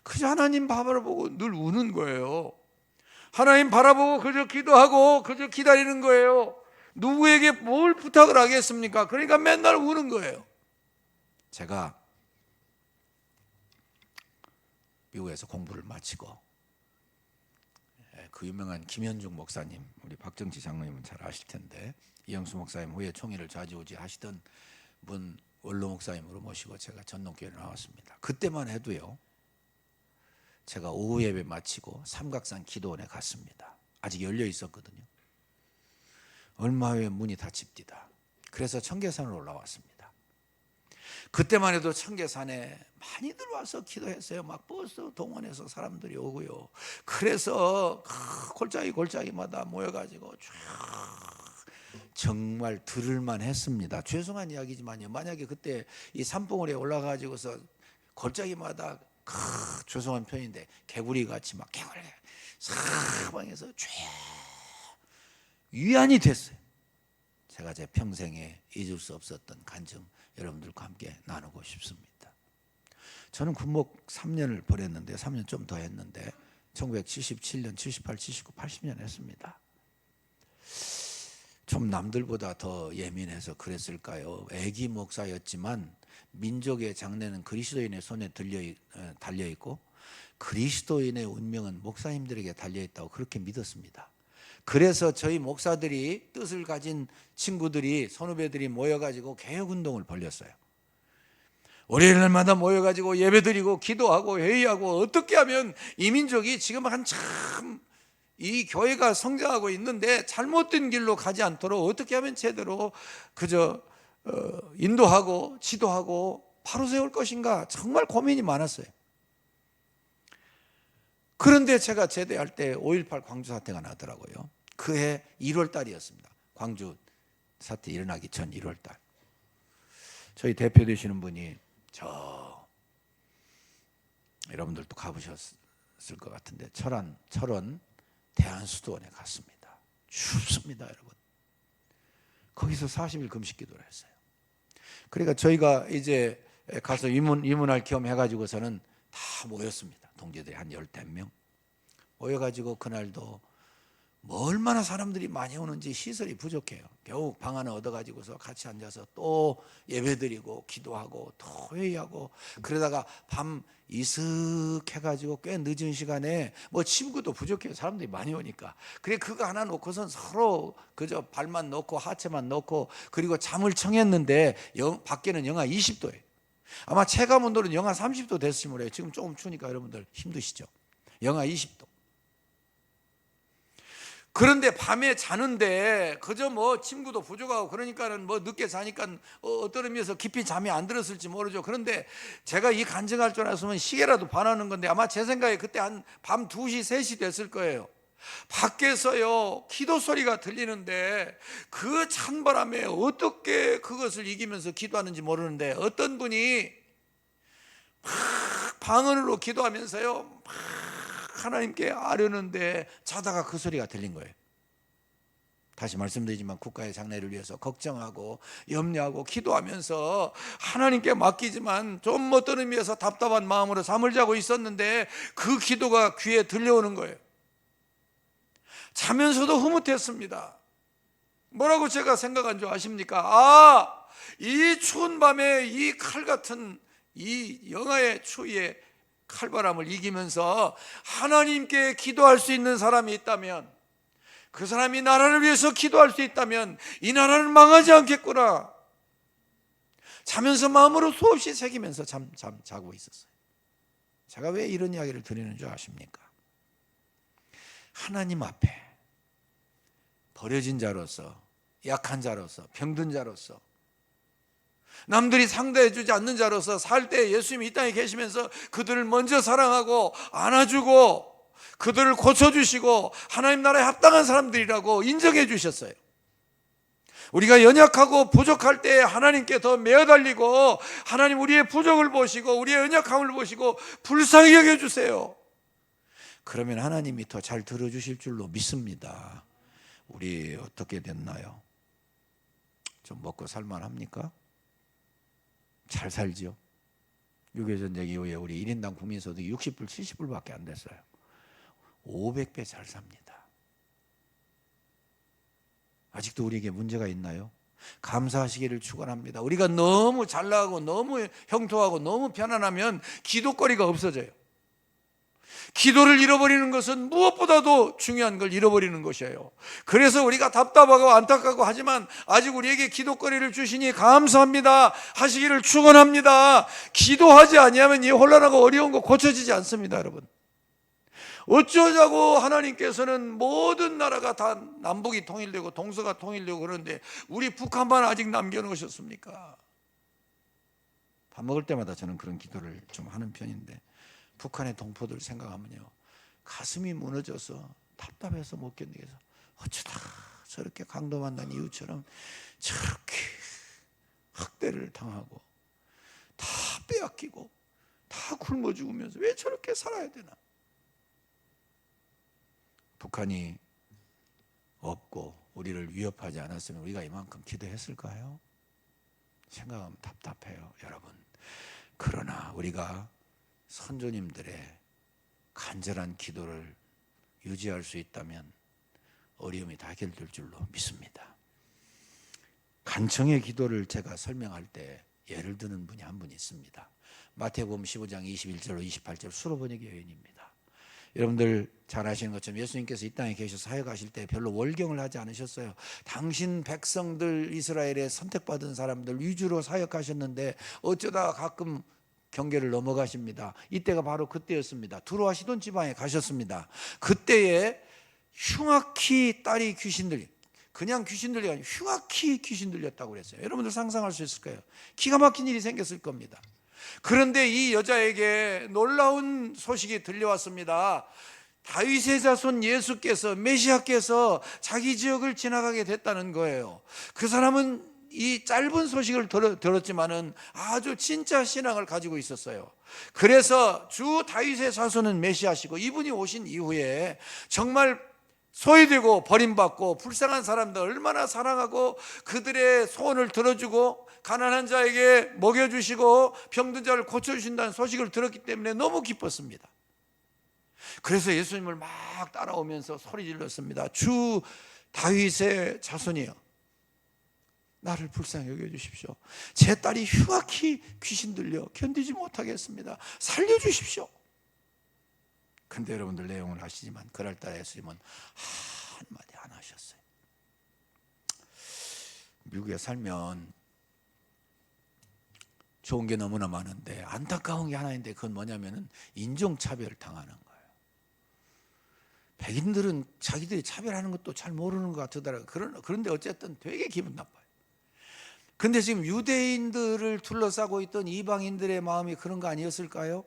그저 하나님 바라보고 늘 우는 거예요. 하나님 바라보고 그저 기도하고 그저 기다리는 거예요. 누구에게 뭘 부탁을 하겠습니까? 그러니까 맨날 우는 거예요. 제가 미국에서 공부를 마치고 그 유명한 김현중 목사님, 우리 박정치 장로님은 잘 아실 텐데, 이영수 목사님 후에 총회를 좌지우지 하시던 분 원로 목사님으로 모시고 제가 전동교회에 나왔습니다. 그때만 해도요, 제가 오후 예배 마치고 삼각산 기도원에 갔습니다. 아직 열려 있었거든요. 얼마 후에 문이 닫힙니다. 그래서 청계산으로 올라왔습니다. 그때만 해도 청계산에 많이들 와서 기도했어요. 막 버스 동원해서 사람들이 오고요. 그래서 골짜기마다 모여가지고 쭉 정말 들을만 했습니다. 죄송한 이야기지만요, 만약에 그때 이 산봉우리에 올라가지고서 골짜기마다 죄송한 표현인데 개구리같이 막 개구리 사방에서 쫙 위안이 됐어요. 제가 제 평생에 잊을 수 없었던 간증 여러분들과 함께 나누고 싶습니다. 저는 군목 3년을 보냈는데, 3년 좀 더 했는데 1977년, 78, 79, 80년 했습니다. 좀 남들보다 더 예민해서 그랬을까요? 애기 목사였지만 민족의 장래는 그리스도인의 손에 달려있고 그리스도인의 운명은 목사님들에게 달려있다고 그렇게 믿었습니다. 그래서 저희 목사들이, 뜻을 가진 친구들이, 선후배들이 모여가지고 개혁운동을 벌였어요. 월요일마다 모여가지고 예배드리고 기도하고 회의하고 어떻게 하면 이 민족이 지금 한참 이 교회가 성장하고 있는데 잘못된 길로 가지 않도록 어떻게 하면 제대로 그저 인도하고 지도하고 바로 세울 것인가, 정말 고민이 많았어요. 그런데 제가 제대할 때 5.18 광주 사태가 나더라고요. 그해 1월 달이었습니다. 광주 사태 일어나기 전 1월 달. 저희 대표 되시는 분이 여러분들도 가보셨을 것 같은데 철원 대한수도원에 갔습니다. 춥습니다, 여러분. 거기서 40일 금식 기도를 했어요. 그러니까 저희가 이제 가서 위문할 겸 해가지고서는 다 모였습니다. 동지들이 한 15명 모여가지고 그날도 뭐 얼마나 사람들이 많이 오는지 시설이 부족해요. 겨우 방 하나 얻어가지고서 같이 앉아서 또 예배드리고 기도하고 또 회의하고, 그러다가 밤 이슥해가지고 꽤 늦은 시간에 뭐 침구도 부족해요. 사람들이 많이 오니까. 그래 그거 하나 놓고선 서로 그저 발만 놓고 하체만 놓고 그리고 잠을 청했는데 밖에는 영하 20도예요. 아마 체감 온도는 영하 30도 됐을지 모르겠어요. 지금 조금 추우니까 여러분들 힘드시죠? 영하 20도. 그런데 밤에 자는데 그저 뭐 침구도 부족하고 그러니까는 뭐 늦게 자니까 어떤 의미에서 깊이 잠이 안 들었을지 모르죠. 그런데 제가 이 간증할 줄 알았으면 시계라도 반하는 건데 아마 제 생각에 그때 한 밤 2시 3시 됐을 거예요. 밖에서요 기도 소리가 들리는데 그 찬바람에 어떻게 그것을 이기면서 기도하는지 모르는데 어떤 분이 막 방언으로 기도하면서요 막 하나님께 아뢰는데 자다가 그 소리가 들린 거예요. 다시 말씀드리지만 국가의 장래를 위해서 걱정하고 염려하고 기도하면서 하나님께 맡기지만 좀 어떤 의미에서 답답한 마음으로 잠을 자고 있었는데 그 기도가 귀에 들려오는 거예요. 자면서도 흐뭇했습니다. 뭐라고 제가 생각한 줄 아십니까? 이 추운 밤에 이 칼 같은 이 영하의 추위에 칼바람을 이기면서 하나님께 기도할 수 있는 사람이 있다면, 그 사람이 나라를 위해서 기도할 수 있다면 이 나라는 망하지 않겠구나. 자면서 마음으로 수없이 새기면서 자고 있었어요. 제가 왜 이런 이야기를 드리는 줄 아십니까? 하나님 앞에 버려진 자로서, 약한 자로서, 병든 자로서, 남들이 상대해주지 않는 자로서 살 때 예수님이 이 땅에 계시면서 그들을 먼저 사랑하고 안아주고 그들을 고쳐주시고 하나님 나라에 합당한 사람들이라고 인정해 주셨어요. 우리가 연약하고 부족할 때 하나님께 더 매어달리고 하나님 우리의 부족을 보시고 우리의 연약함을 보시고 불쌍히 여겨주세요. 그러면 하나님이 더 잘 들어주실 줄로 믿습니다. 우리 어떻게 됐나요? 좀 먹고 살만합니까? 잘 살죠. 6.25 전쟁 이후에 우리 1인당 국민소득이 60불 70불밖에 안 됐어요. 500배 잘 삽니다. 아직도 우리에게 문제가 있나요? 감사하시기를 축원합니다. 우리가 너무 잘 나가고 너무 형통하고 너무 편안하면 기도거리가 없어져요. 기도를 잃어버리는 것은 무엇보다도 중요한 걸 잃어버리는 것이에요. 그래서 우리가 답답하고 안타깝고 하지만 아직 우리에게 기도거리를 주시니 감사합니다 하시기를 축원합니다. 기도하지 아니하면 이 혼란하고 어려운 거 고쳐지지 않습니다. 여러분, 어쩌자고 하나님께서는 모든 나라가 다 남북이 통일되고 동서가 통일되고 그러는데 우리 북한만 아직 남겨놓으셨습니까? 밥 먹을 때마다 저는 그런 기도를 좀 하는 편인데 북한의 동포들 생각하면요 가슴이 무너져서 답답해서 못 견디겠어. 어쩌다 저렇게 강도 만난 이유처럼 저렇게 학대를 당하고 다 빼앗기고 다 굶어 죽으면서 왜 저렇게 살아야 되나. 북한이 없고 우리를 위협하지 않았으면 우리가 이만큼 기도했을까요? 생각하면 답답해요, 여러분. 그러나 우리가 선조님들의 간절한 기도를 유지할 수 있다면 어려움이 다 해결될 줄로 믿습니다. 간청의 기도를 제가 설명할 때 예를 드는 분이 한 분 있습니다. 마태복음 15장 21절로 28절 수로 번역의 여인입니다. 여러분들 잘 아시는 것처럼 예수님께서 이 땅에 계셔서 사역하실 때 별로 월경을 하지 않으셨어요. 당신 백성들 이스라엘에 선택받은 사람들 위주로 사역하셨는데 어쩌다 가끔 경계를 넘어가십니다. 이때가 바로 그때였습니다. 두로와 시돈 지방에 가셨습니다. 그때에 흉악히 딸이 귀신 들려, 그냥 귀신 들려가 아니라 흉악히 귀신 들렸다고 그랬어요. 여러분들 상상할 수 있을 거예요. 기가 막힌 일이 생겼을 겁니다. 그런데 이 여자에게 놀라운 소식이 들려왔습니다. 다윗의 자손 예수께서, 메시아께서 자기 지역을 지나가게 됐다는 거예요. 그 사람은 이 짧은 소식을 들었지만은 아주 진짜 신앙을 가지고 있었어요. 그래서 주 다윗의 자손은 메시아시고 이분이 오신 이후에 정말 소외되고 버림받고 불쌍한 사람들 얼마나 사랑하고 그들의 소원을 들어주고 가난한 자에게 먹여주시고 병든 자를 고쳐주신다는 소식을 들었기 때문에 너무 기뻤습니다. 그래서 예수님을 막 따라오면서 소리 질렀습니다. 주 다윗의 자손이여, 나를 불쌍히 여겨주십시오. 제 딸이 흉악히 귀신 들려 견디지 못하겠습니다. 살려주십시오. 근데 여러분들 내용을 아시지만 그날따라 예수님은 한마디 안 하셨어요. 미국에 살면 좋은 게 너무나 많은데 안타까운 게 하나 있는데 그건 뭐냐면은 인종차별 당하는 거예요. 백인들은 자기들이 차별하는 것도 잘 모르는 것 같더라고요. 그런데 어쨌든 되게 기분 나빠요. 근데 지금 유대인들을 둘러싸고 있던 이방인들의 마음이 그런 거 아니었을까요?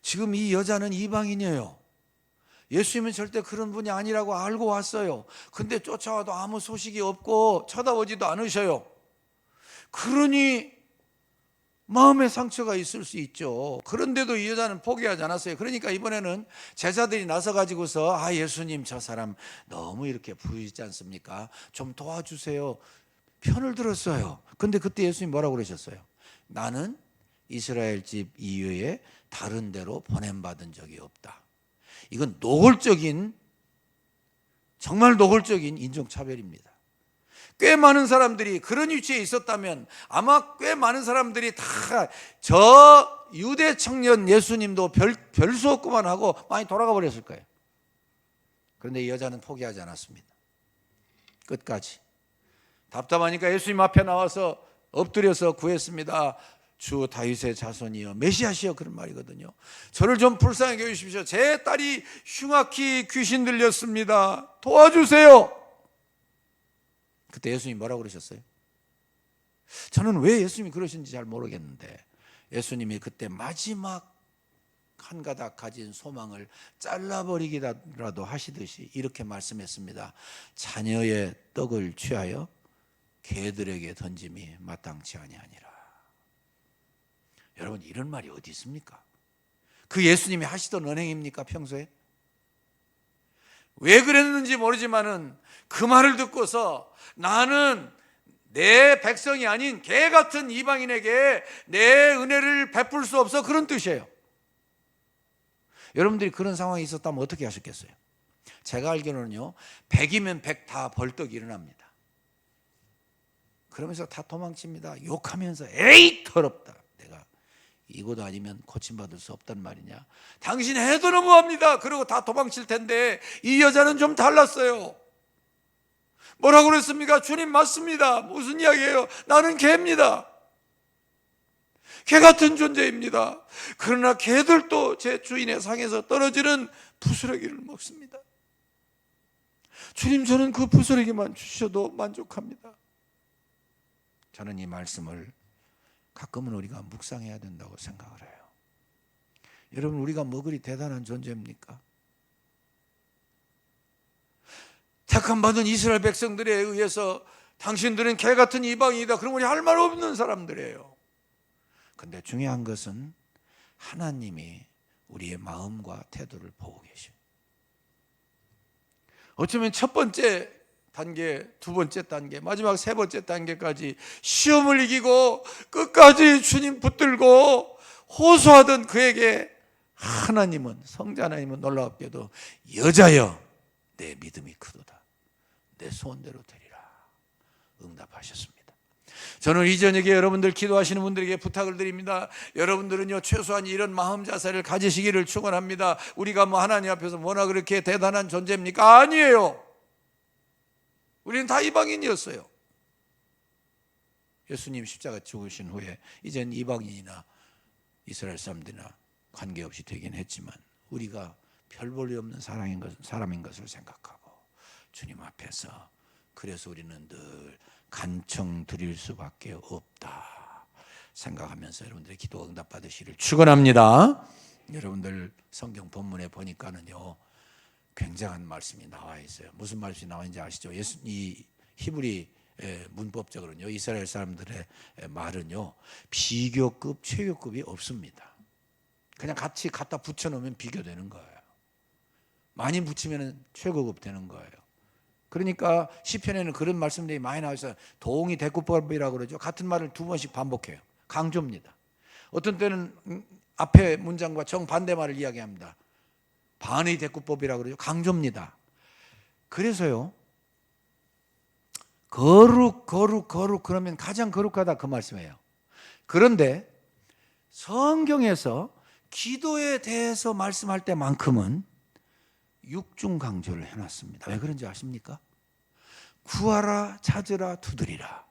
지금 이 여자는 이방인이에요. 예수님은 절대 그런 분이 아니라고 알고 왔어요. 근데 쫓아와도 아무 소식이 없고 쳐다보지도 않으셔요. 그러니 마음의 상처가 있을 수 있죠. 그런데도 이 여자는 포기하지 않았어요. 그러니까 이번에는 제자들이 나서 가지고서 예수님, 저 사람 너무 이렇게 부유하지 않습니까? 좀 도와주세요. 편을 들었어요. 근데 그때 예수님 뭐라고 그러셨어요? 나는 이스라엘 집 이외에 다른 데로 보냄받은 적이 없다. 이건 노골적인, 정말 노골적인 인종차별입니다. 꽤 많은 사람들이 그런 위치에 있었다면 아마 꽤 많은 사람들이 다 저 유대 청년 예수님도 별 수 없구만 하고 많이 돌아가 버렸을 거예요. 그런데 이 여자는 포기하지 않았습니다. 끝까지. 답답하니까 예수님 앞에 나와서 엎드려서 구했습니다. 주 다윗의 자손이여, 메시아시여, 그런 말이거든요. 저를 좀 불쌍히 여기십시오. 제 딸이 흉악히 귀신 들렸습니다. 도와주세요. 그때 예수님이 뭐라고 그러셨어요? 저는 왜 예수님이 그러신지 잘 모르겠는데 예수님이 그때 마지막 한 가닥 가진 소망을 잘라버리기라도 하시듯이 이렇게 말씀했습니다. 자녀의 떡을 취하여 개들에게 던짐이 마땅치 아니하니라. 여러분, 이런 말이 어디 있습니까? 그 예수님이 하시던 언행입니까, 평소에? 왜 그랬는지 모르지만은 그 말을 듣고서 나는 내 백성이 아닌 개 같은 이방인에게 내 은혜를 베풀 수 없어, 그런 뜻이에요. 여러분들이 그런 상황이 있었다면 어떻게 하셨겠어요? 제가 알기로는요, 100이면 100 다 벌떡 일어납니다. 그러면서 다 도망칩니다. 욕하면서 에이 더럽다, 내가 이거도 아니면 고침받을 수 없단 말이냐, 당신 해도 너무합니다. 그러고 다 도망칠 텐데 이 여자는 좀 달랐어요. 뭐라고 그랬습니까? 주님 맞습니다. 무슨 이야기예요? 나는 개입니다. 개 같은 존재입니다. 그러나 개들도 제 주인의 상에서 떨어지는 부스러기를 먹습니다. 주님, 저는 그 부스러기만 주셔도 만족합니다. 저는 이 말씀을 가끔은 우리가 묵상해야 된다고 생각을 해요. 여러분, 우리가 뭐 그리 대단한 존재입니까? 택함받은 이스라엘 백성들에 의해서 당신들은 개 같은 이방인이다, 그럼 우리 할 말 없는 사람들이에요. 근데 중요한 것은 하나님이 우리의 마음과 태도를 보고 계셔요. 어쩌면 첫 번째 단계, 두 번째 단계, 마지막 세 번째 단계까지 시험을 이기고 끝까지 주님 붙들고 호소하던 그에게 하나님은, 성자 하나님은 놀랍게도 여자여 내 믿음이 크도다, 내 소원대로 되리라 응답하셨습니다. 저는 이 저녁에 여러분들 기도하시는 분들에게 부탁을 드립니다. 여러분들은요, 최소한 이런 마음 자세를 가지시기를 축원합니다. 우리가 뭐 하나님 앞에서 뭐나 그렇게 대단한 존재입니까? 아니에요. 우리는 다 이방인이었어요. 예수님 십자가 죽으신 후에 이젠 이방인이나 이스라엘 사람들이나 관계없이 되긴 했지만 우리가 별 볼일 없는 사람인 것을 생각하고 주님 앞에서, 그래서 우리는 늘 간청 드릴 수밖에 없다 생각하면서 여러분들의 기도 응답 받으시기를 축원합니다. 여러분들 성경 본문에 보니까는요, 굉장한 말씀이 나와 있어요. 무슨 말씀이 나와 있는지 아시죠? 이 히브리 문법적으로는요, 이스라엘 사람들의 말은요, 비교급, 최고급이 없습니다. 그냥 같이 갖다 붙여놓으면 비교되는 거예요. 많이 붙이면 최고급 되는 거예요. 그러니까 시편에는 그런 말씀들이 많이 나와 있어요. 도홍이 대꾸법이라고 그러죠. 같은 말을 두 번씩 반복해요. 강조입니다. 어떤 때는 앞에 문장과 정반대 말을 이야기합니다. 반의 대꾸법이라고 그러죠. 강조입니다. 그래서요, 거룩 그러면 가장 거룩하다 그 말씀이에요. 그런데 성경에서 기도에 대해서 말씀할 때만큼은 육중 강조를 해놨습니다. 왜 그런지 아십니까? 구하라, 찾으라, 두드리라.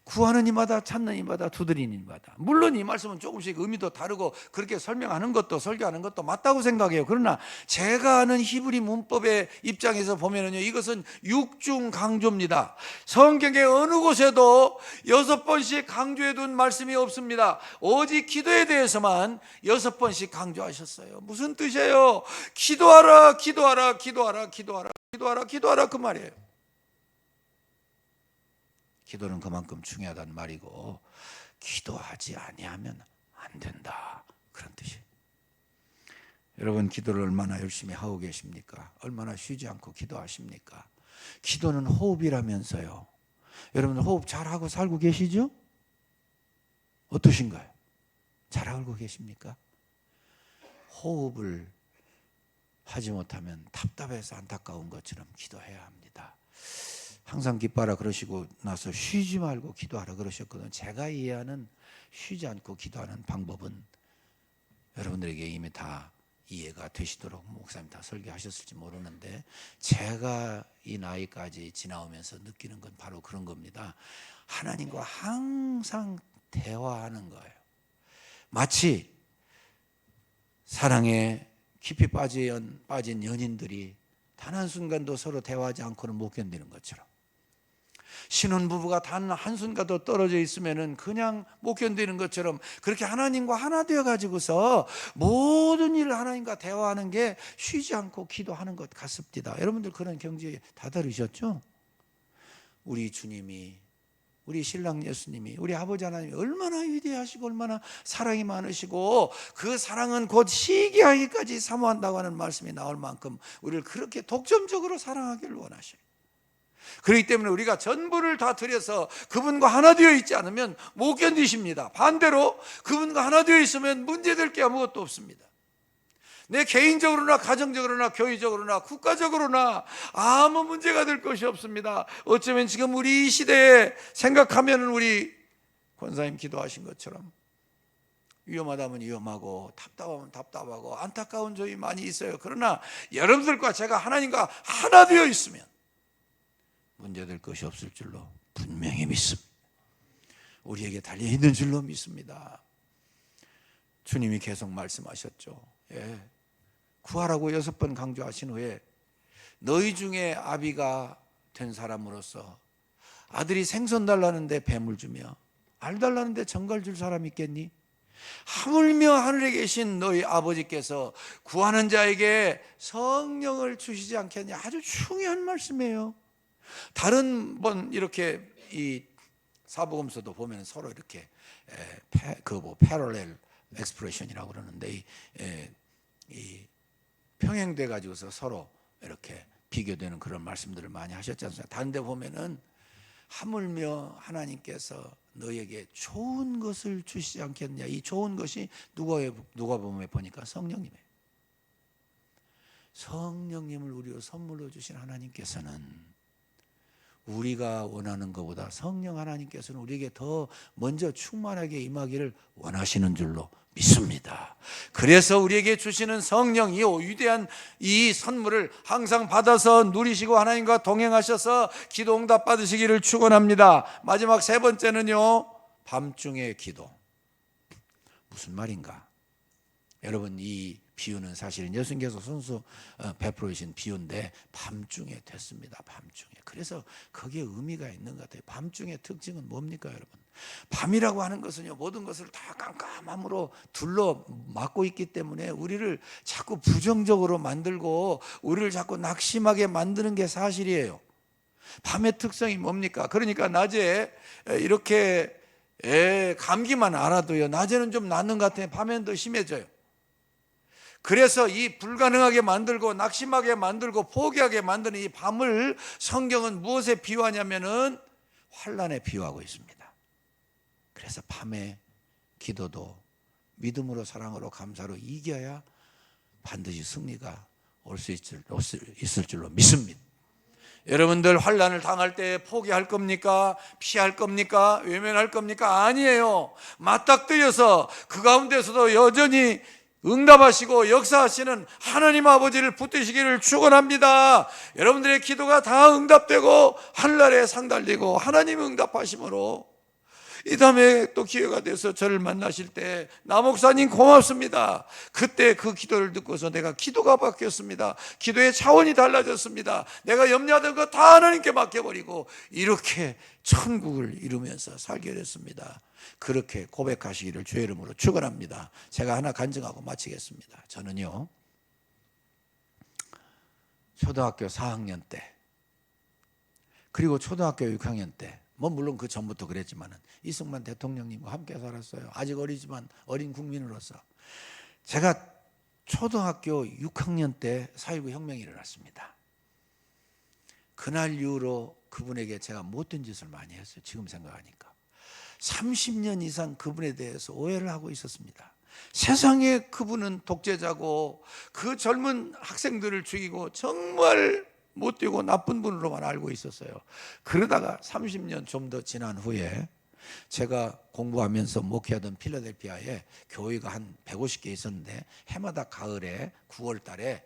구하는 이마다, 찾는 이마다, 두드리는 이마다. 물론 이 말씀은 조금씩 의미도 다르고 그렇게 설명하는 것도, 설교하는 것도 맞다고 생각해요. 그러나 제가 아는 히브리 문법의 입장에서 보면은요, 이것은 육중 강조입니다. 성경의 어느 곳에도 6번씩 강조해 둔 말씀이 없습니다. 오직 기도에 대해서만 6번씩 강조하셨어요. 무슨 뜻이에요? 기도하라, 기도하라, 기도하라, 기도하라, 기도하라, 기도하라, 그 말이에요. 기도는 그만큼 중요하다는 말이고, 기도하지 아니하면 안 된다, 그런 뜻이에요. 여러분, 기도를 얼마나 열심히 하고 계십니까? 얼마나 쉬지 않고 기도하십니까? 기도는 호흡이라면서요. 여러분, 호흡 잘하고 살고 계시죠? 어떠신가요? 잘 알고 계십니까? 호흡을 하지 못하면 답답해서 안타까운 것처럼 기도해야 합니다. 항상 기뻐하라 그러시고 나서 쉬지 말고 기도하라 그러셨거든요. 제가 이해하는 쉬지 않고 기도하는 방법은 여러분들에게 이미 다 이해가 되시도록 목사님 다 설교하셨을지 모르는데, 제가 이 나이까지 지나오면서 느끼는 건 바로 그런 겁니다. 하나님과 항상 대화하는 거예요. 마치 사랑에 깊이 빠진 연인들이 단 한순간도 서로 대화하지 않고는 못 견디는 것처럼, 신혼부부가 단 한순간도 떨어져 있으면 그냥 못 견디는 것처럼, 그렇게 하나님과 하나 되어 가지고서 모든 일을 하나님과 대화하는 게 쉬지 않고 기도하는 것 같습니다. 여러분들 그런 경지에 다다르셨죠? 우리 주님이, 우리 신랑 예수님이, 우리 아버지 하나님이 얼마나 위대하시고 얼마나 사랑이 많으시고, 그 사랑은 곧 시기하기까지 사모한다고 하는 말씀이 나올 만큼 우리를 그렇게 독점적으로 사랑하기를 원하셔요. 그렇기 때문에 우리가 전부를 다 드려서 그분과 하나 되어 있지 않으면 못 견디십니다. 반대로 그분과 하나 되어 있으면 문제될 게 아무것도 없습니다. 내 개인적으로나 가정적으로나 교회적으로나 국가적으로나 아무 문제가 될 것이 없습니다. 어쩌면 지금 우리 이 시대에 생각하면 우리 권사님 기도하신 것처럼 위험하다면 위험하고 답답하면 답답하고 안타까운 점이 많이 있어요. 그러나 여러분들과 제가 하나님과 하나 되어 있으면 문제될 것이 없을 줄로 분명히 믿습니다. 우리에게 달려있는 줄로 믿습니다. 주님이 계속 말씀하셨죠. 구하라고 6번 강조하신 후에 너희 중에 아비가 된 사람으로서 아들이 생선 달라는데 뱀을 주며 알 달라는데 정갈 줄 사람 있겠니? 하물며 하늘에 계신 너희 아버지께서 구하는 자에게 성령을 주시지 않겠냐. 아주 중요한 말씀이에요. 다른 번 이렇게 이 사복음서도 보면 서로 이렇게 패러렐 엑스프레션이라고 그러는데, 이 평행돼 가지고서 서로 이렇게 비교되는 그런 말씀들을 많이 하셨지 않습니까? 다른 데 보면은 하물며 하나님께서 너에게 좋은 것을 주시지 않겠냐. 이 좋은 것이 누가복음에 보니까 성령님이에요. 성령님을 우리로 선물로 주신 하나님께서는 우리가 원하는 것보다 성령 하나님께서는 우리에게 더 먼저 충만하게 임하기를 원하시는 줄로 믿습니다. 그래서 우리에게 주시는 성령, 이 위대한 이 선물을 항상 받아서 누리시고 하나님과 동행하셔서 기도 응답 받으시기를 축원합니다. 마지막 3번째는요, 밤중의 기도. 무슨 말인가? 여러분, 이 비유는 사실 예수님께서 선수 베풀으신 비유인데 밤중에 됐습니다. 밤중에. 그래서 거기에 의미가 있는 것 같아요. 밤중의 특징은 뭡니까, 여러분? 밤이라고 하는 것은요, 모든 것을 다 깜깜함으로 둘러 막고 있기 때문에 우리를 자꾸 부정적으로 만들고 우리를 자꾸 낙심하게 만드는 게 사실이에요. 밤의 특성이 뭡니까? 그러니까 낮에 이렇게 감기만 알아도요, 낮에는 좀 낫는 것 같아요. 밤에는 더 심해져요. 그래서 이 불가능하게 만들고 낙심하게 만들고 포기하게 만드는 이 밤을 성경은 무엇에 비유하냐면은 환난에 비유하고 있습니다. 그래서 밤에 기도도 믿음으로 사랑으로 감사로 이겨야 반드시 승리가 올 수 있을 줄로 믿습니다. 여러분들 환난을 당할 때 포기할 겁니까? 피할 겁니까? 외면할 겁니까? 아니에요. 맞닥뜨려서 그 가운데서도 여전히 응답하시고 역사하시는 하나님 아버지를 붙드시기를 축원합니다. 여러분들의 기도가 다 응답되고 하늘나라에 상 달리고 하나님 응답하심으로 이 다음에 또 기회가 돼서 저를 만나실 때 나 목사님 고맙습니다. 그때 그 기도를 듣고서 내가 기도가 바뀌었습니다. 기도의 차원이 달라졌습니다. 내가 염려하던 거 다 하나님께 맡겨버리고 이렇게 천국을 이루면서 살게 됐습니다. 그렇게 고백하시기를 주의 이름으로 축원합니다. 제가 하나 간증하고 마치겠습니다. 저는요, 초등학교 4학년 때 그리고 초등학교 6학년 때 물론 그 전부터 그랬지만 이승만 대통령님과 함께 살았어요. 아직 어리지만 어린 국민으로서. 제가 초등학교 6학년 때 4.19 혁명이 일어났습니다. 그날 이후로 그분에게 제가 못된 짓을 많이 했어요. 지금 생각하니까 30년 이상 그분에 대해서 오해를 하고 있었습니다. 세상에 그분은 독재자고 그 젊은 학생들을 죽이고 정말 못되고 나쁜 분으로만 알고 있었어요. 그러다가 30년 좀 더 지난 후에 제가 공부하면서 목회하던 필라델피아에 교회가 한 150개 있었는데 해마다 가을에 9월 달에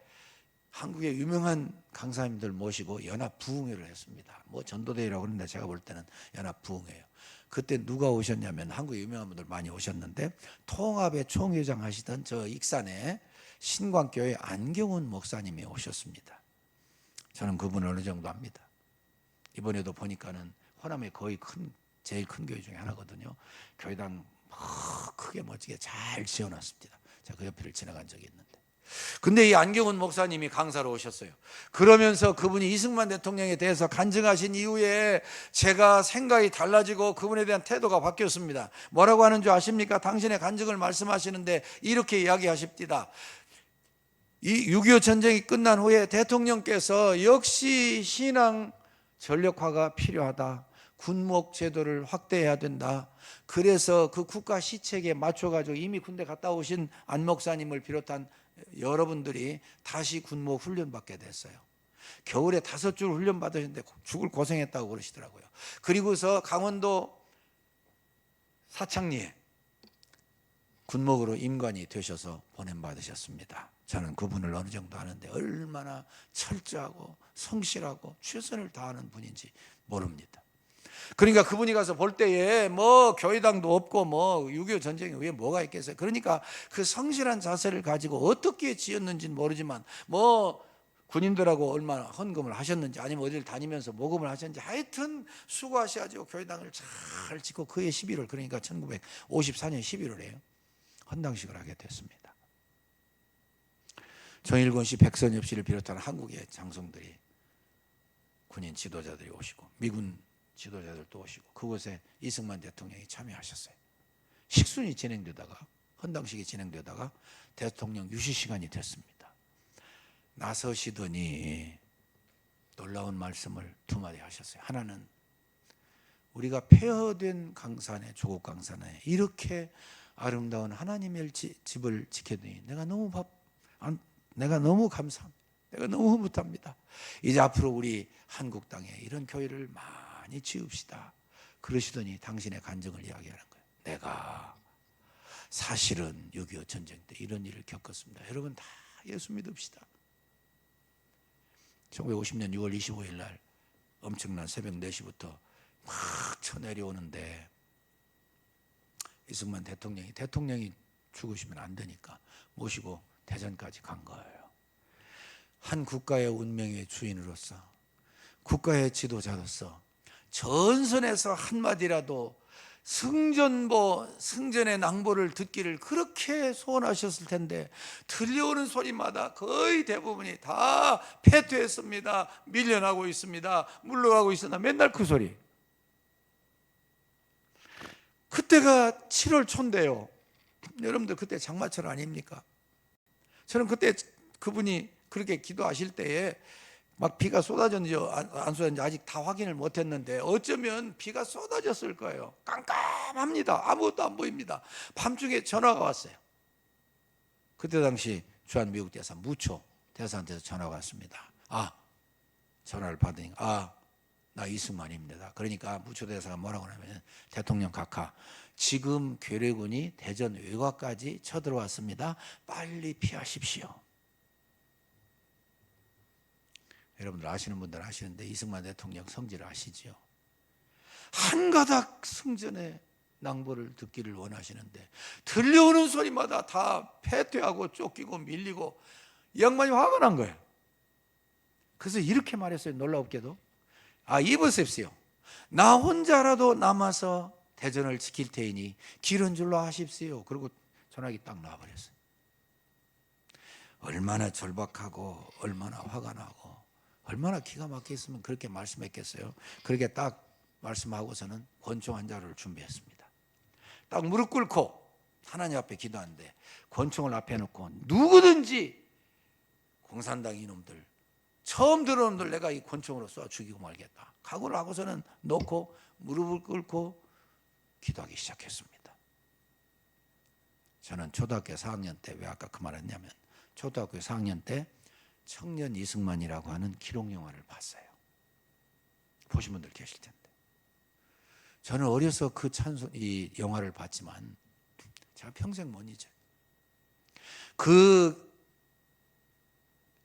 한국의 유명한 강사님들 모시고 연합 부흥회를 했습니다. 전도대회라고 그러는데 제가 볼 때는 연합 부흥회예요. 그때 누가 오셨냐면 한국의 유명한 분들 많이 오셨는데 통합의 총회장 하시던 저 익산의 신광교회 안경훈 목사님이 오셨습니다. 저는 그분을 어느 정도 압니다. 이번에도 보니까는 호남의 거의 제일 큰 교회 중에 하나거든요. 교회당 크게 멋지게 잘 지어놨습니다. 제가 그 옆을 지나간 적이 있는데. 근데 이 안경훈 목사님이 강사로 오셨어요. 그러면서 그분이 이승만 대통령에 대해서 간증하신 이후에 제가 생각이 달라지고 그분에 대한 태도가 바뀌었습니다. 뭐라고 하는 줄 아십니까? 당신의 간증을 말씀하시는데 이렇게 이야기하십니다. 이 6.25 전쟁이 끝난 후에 대통령께서 역시 신앙 전력화가 필요하다. 군목 제도를 확대해야 된다. 그래서 그 국가 시책에 맞춰가지고 이미 군대 갔다 오신 안 목사님을 비롯한 여러분들이 다시 군목 훈련 받게 됐어요. 겨울에 5줄 훈련 받으셨는데 죽을 고생했다고 그러시더라고요. 그리고서 강원도 사창리에 군목으로 임관이 되셔서 보냄받으셨습니다. 저는 그분을 어느 정도 아는데 얼마나 철저하고 성실하고 최선을 다하는 분인지 모릅니다. 그러니까 그분이 가서 볼 때에 교회당도 없고 6.25 전쟁에 왜 뭐가 있겠어요. 그러니까 그 성실한 자세를 가지고 어떻게 지었는지는 모르지만 군인들하고 얼마나 헌금을 하셨는지 아니면 어디를 다니면서 모금을 하셨는지 하여튼 수고하셔가지고 교회당을 잘 짓고 그해 11월 그러니까 1954년 11월에요. 헌당식을 하게 됐습니다. 정일권 씨, 백선엽 씨를 비롯한 한국의 장성들이 군인 지도자들이 오시고 미군 지도자들도 오시고 그곳에 이승만 대통령이 참여하셨어요. 식순이 진행되다가 헌당식이 진행되다가 대통령 유시 시간이 됐습니다. 나서시더니 놀라운 말씀을 2마디 하셨어요. 하나는 우리가 폐허된 강산에 조국 강산에 이렇게 아름다운 하나님의 집을 지켜드니 내가 너무 감사합니다. 내가 너무 흐뭇합니다. 이제 앞으로 우리 한국 땅에 이런 교회를 많이 지읍시다. 그러시더니 당신의 간증을 이야기하는 거예요. 내가 사실은 6.25 전쟁 때 이런 일을 겪었습니다. 여러분 다 예수 믿읍시다. 1950년 6월 25일 날 엄청난 새벽 4시부터 막 쳐내려오는데 이승만 대통령이 죽으시면 안 되니까 모시고 대전까지 간 거예요. 한 국가의 운명의 주인으로서 국가의 지도자로서 전선에서 한마디라도 승전의 낭보를 듣기를 그렇게 소원하셨을 텐데 들려오는 소리마다 거의 대부분이 다 패퇴했습니다. 밀려나고 있습니다. 물러가고 있습니다. 맨날 그 소리. 그때가 7월 초인데요. 여러분들 그때 장마철 아닙니까? 저는 그때 그분이 그렇게 기도하실 때에 막 비가 쏟아졌는지 안 쏟아졌는지 아직 다 확인을 못했는데 어쩌면 비가 쏟아졌을 거예요. 깜깜합니다. 아무것도 안 보입니다. 밤중에 전화가 왔어요. 그때 당시 주한 미국 대사 무초 대사한테서 전화가 왔습니다. 전화를 받으니까 나 이승만입니다. 그러니까 무초대사가 뭐라고 하냐면, 대통령 각하, 지금 괴뢰군이 대전 외곽까지 쳐들어왔습니다. 빨리 피하십시오. 여러분들 아시는 분들 아시는데 이승만 대통령 성질을 아시지요? 한 가닥 승전의 낭보를 듣기를 원하시는데 들려오는 소리마다 다 패퇴하고 쫓기고 밀리고 이 양반이 화가 난 거예요. 그래서 이렇게 말했어요. 놀랍게도 이보십시오. 나 혼자라도 남아서 대전을 지킬 테이니 길은 줄로 하십시오. 그리고 전화기 딱 놔버렸어요. 얼마나 절박하고 얼마나 화가 나고 얼마나 기가 막혔으면 그렇게 말씀했겠어요. 그렇게 딱 말씀하고서는 권총 한 자루를 준비했습니다. 딱 무릎 꿇고 하나님 앞에 기도하는데 권총을 앞에 놓고 누구든지 공산당 이놈들, 처음 들어오는 놈들 내가 이 권총으로 쏴 죽이고 말겠다. 각오를 하고서는 놓고 무릎을 꿇고 기도하기 시작했습니다. 저는 초등학교 4학년 때, 왜 아까 그 말 했냐면, 초등학교 4학년 때 청년 이승만이라고 하는 기록 영화를 봤어요. 보신 분들 계실 텐데. 저는 어려서 이 영화를 봤지만 제가 평생 못 잊어요. 그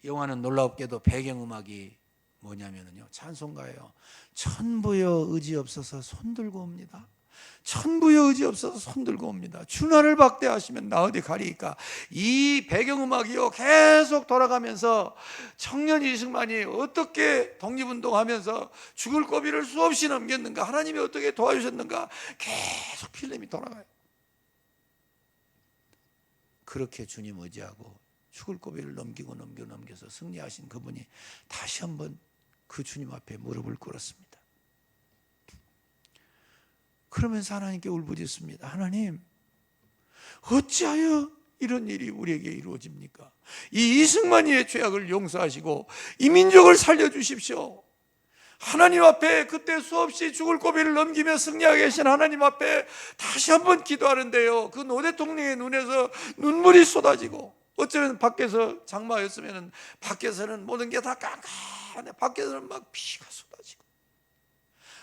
영화는 놀랍게도 배경음악이 뭐냐면요, 찬송가예요. 천부여 의지 없어서 손들고 옵니다. 천부여 의지 없어서 손들고 옵니다. 주나를 박대하시면 나 어디 가리이까. 이 배경음악이요 계속 돌아가면서 청년 이승만이 어떻게 독립운동하면서 죽을 고비를 수없이 넘겼는가, 하나님이 어떻게 도와주셨는가, 계속 필름이 돌아가요. 그렇게 주님 의지하고 죽을 고비를 넘겨서 승리하신 그분이 다시 한번 그 주님 앞에 무릎을 꿇었습니다. 그러면서 하나님께 울부짖습니다. 하나님, 어찌하여 이런 일이 우리에게 이루어집니까? 이 이승만이의 죄악을 용서하시고 이 민족을 살려주십시오. 하나님 앞에 그때 수없이 죽을 고비를 넘기며 승리하게 계신 하나님 앞에 다시 한번 기도하는데요, 그 노 대통령의 눈에서 눈물이 쏟아지고, 어쩌면 밖에서 장마였으면 밖에서는 모든 게 다 깜깜해. 밖에서는 막 피가 쏟아지고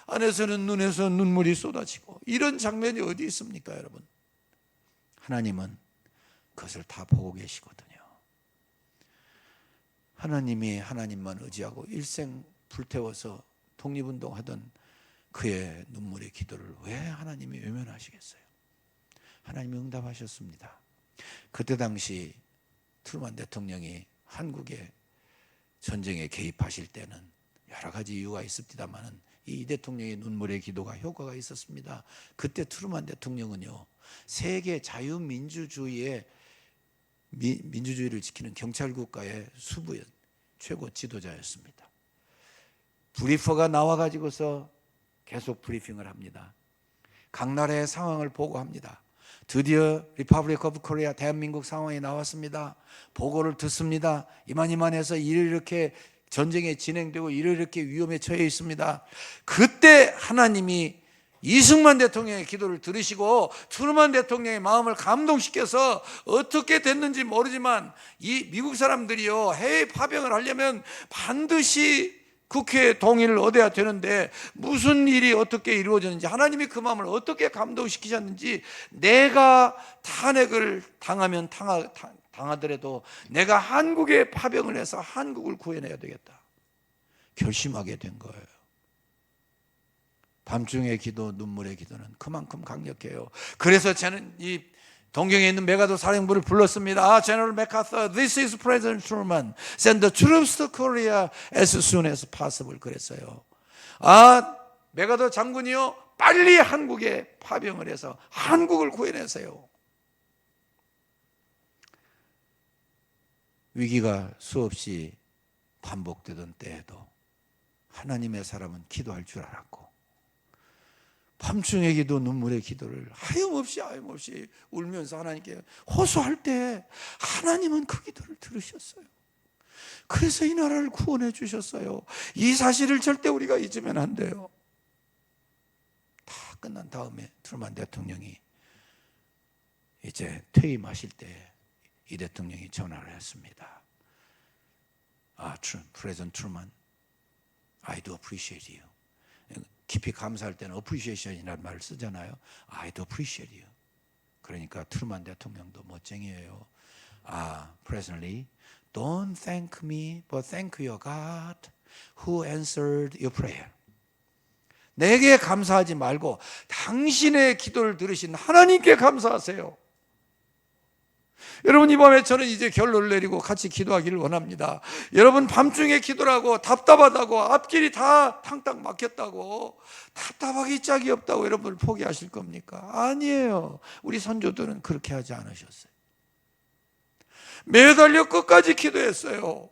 안에서는 눈에서 눈물이 쏟아지고, 이런 장면이 어디 있습니까 여러분? 하나님은 그것을 다 보고 계시거든요. 하나님이 하나님만 의지하고 일생 불태워서 독립운동하던 그의 눈물의 기도를 왜 하나님이 외면하시겠어요? 하나님이 응답하셨습니다. 그때 당시 트루만 대통령이 한국의 전쟁에 개입하실 때는 여러 가지 이유가 있습니다만 이 대통령의 눈물의 기도가 효과가 있었습니다. 그때 트루만 대통령은요, 세계 자유민주주의의 민주주의를 지키는 경찰국가의 수부의 최고 지도자였습니다. 브리퍼가 나와가지고서 계속 브리핑을 합니다. 각 나라의 상황을 보고합니다. 드디어 리퍼블릭 오브 코리아, 대한민국 상황이 나왔습니다. 보고를 듣습니다. 이만해서 이렇게 전쟁이 진행되고 이렇게 위험에 처해 있습니다. 그때 하나님이 이승만 대통령의 기도를 들으시고 트루만 대통령의 마음을 감동시켜서 어떻게 됐는지 모르지만 이 미국 사람들이요, 해외 파병을 하려면 반드시 국회 동의를 얻어야 되는데 무슨 일이 어떻게 이루어졌는지, 하나님이 그 마음을 어떻게 감동시키셨는지, 내가 탄핵을 당하더라도 내가 한국에 파병을 해서 한국을 구해내야 되겠다 결심하게 된 거예요. 밤중의 기도, 눈물의 기도는 그만큼 강력해요. 그래서 저는 이 동경에 있는 메가더 사령부를 불렀습니다. General MacArthur, this is President Truman. Send the troops to Korea as soon as possible. 그랬어요. 메가더 장군이요, 빨리 한국에 파병을 해서 한국을 구해내세요. 위기가 수없이 반복되던 때에도 하나님의 사람은 기도할 줄 알았고, 밤중의 기도, 눈물의 기도를 하염없이 울면서 하나님께 호소할 때 하나님은 그 기도를 들으셨어요. 그래서 이 나라를 구원해 주셨어요. 이 사실을 절대 우리가 잊으면 안 돼요. 다 끝난 다음에 트루만 대통령이 이제 퇴임하실 때 이 대통령이 전화를 했습니다. President Truman, I do appreciate you. 깊이 감사할 때는 appreciation이라는 말을 쓰잖아요. I do appreciate you. 그러니까 트루만 대통령도 멋쟁이에요. Presently, don't thank me, but thank your God who answered your prayer. 내게 감사하지 말고 당신의 기도를 들으신 하나님께 감사하세요. 여러분, 이 밤에 저는 이제 결론을 내리고 같이 기도하기를 원합니다. 여러분, 밤중에 기도라고 답답하다고 앞길이 다 탕탕 막혔다고 답답하기 짝이 없다고 여러분을 포기하실 겁니까? 아니에요. 우리 선조들은 그렇게 하지 않으셨어요. 매달려 끝까지 기도했어요.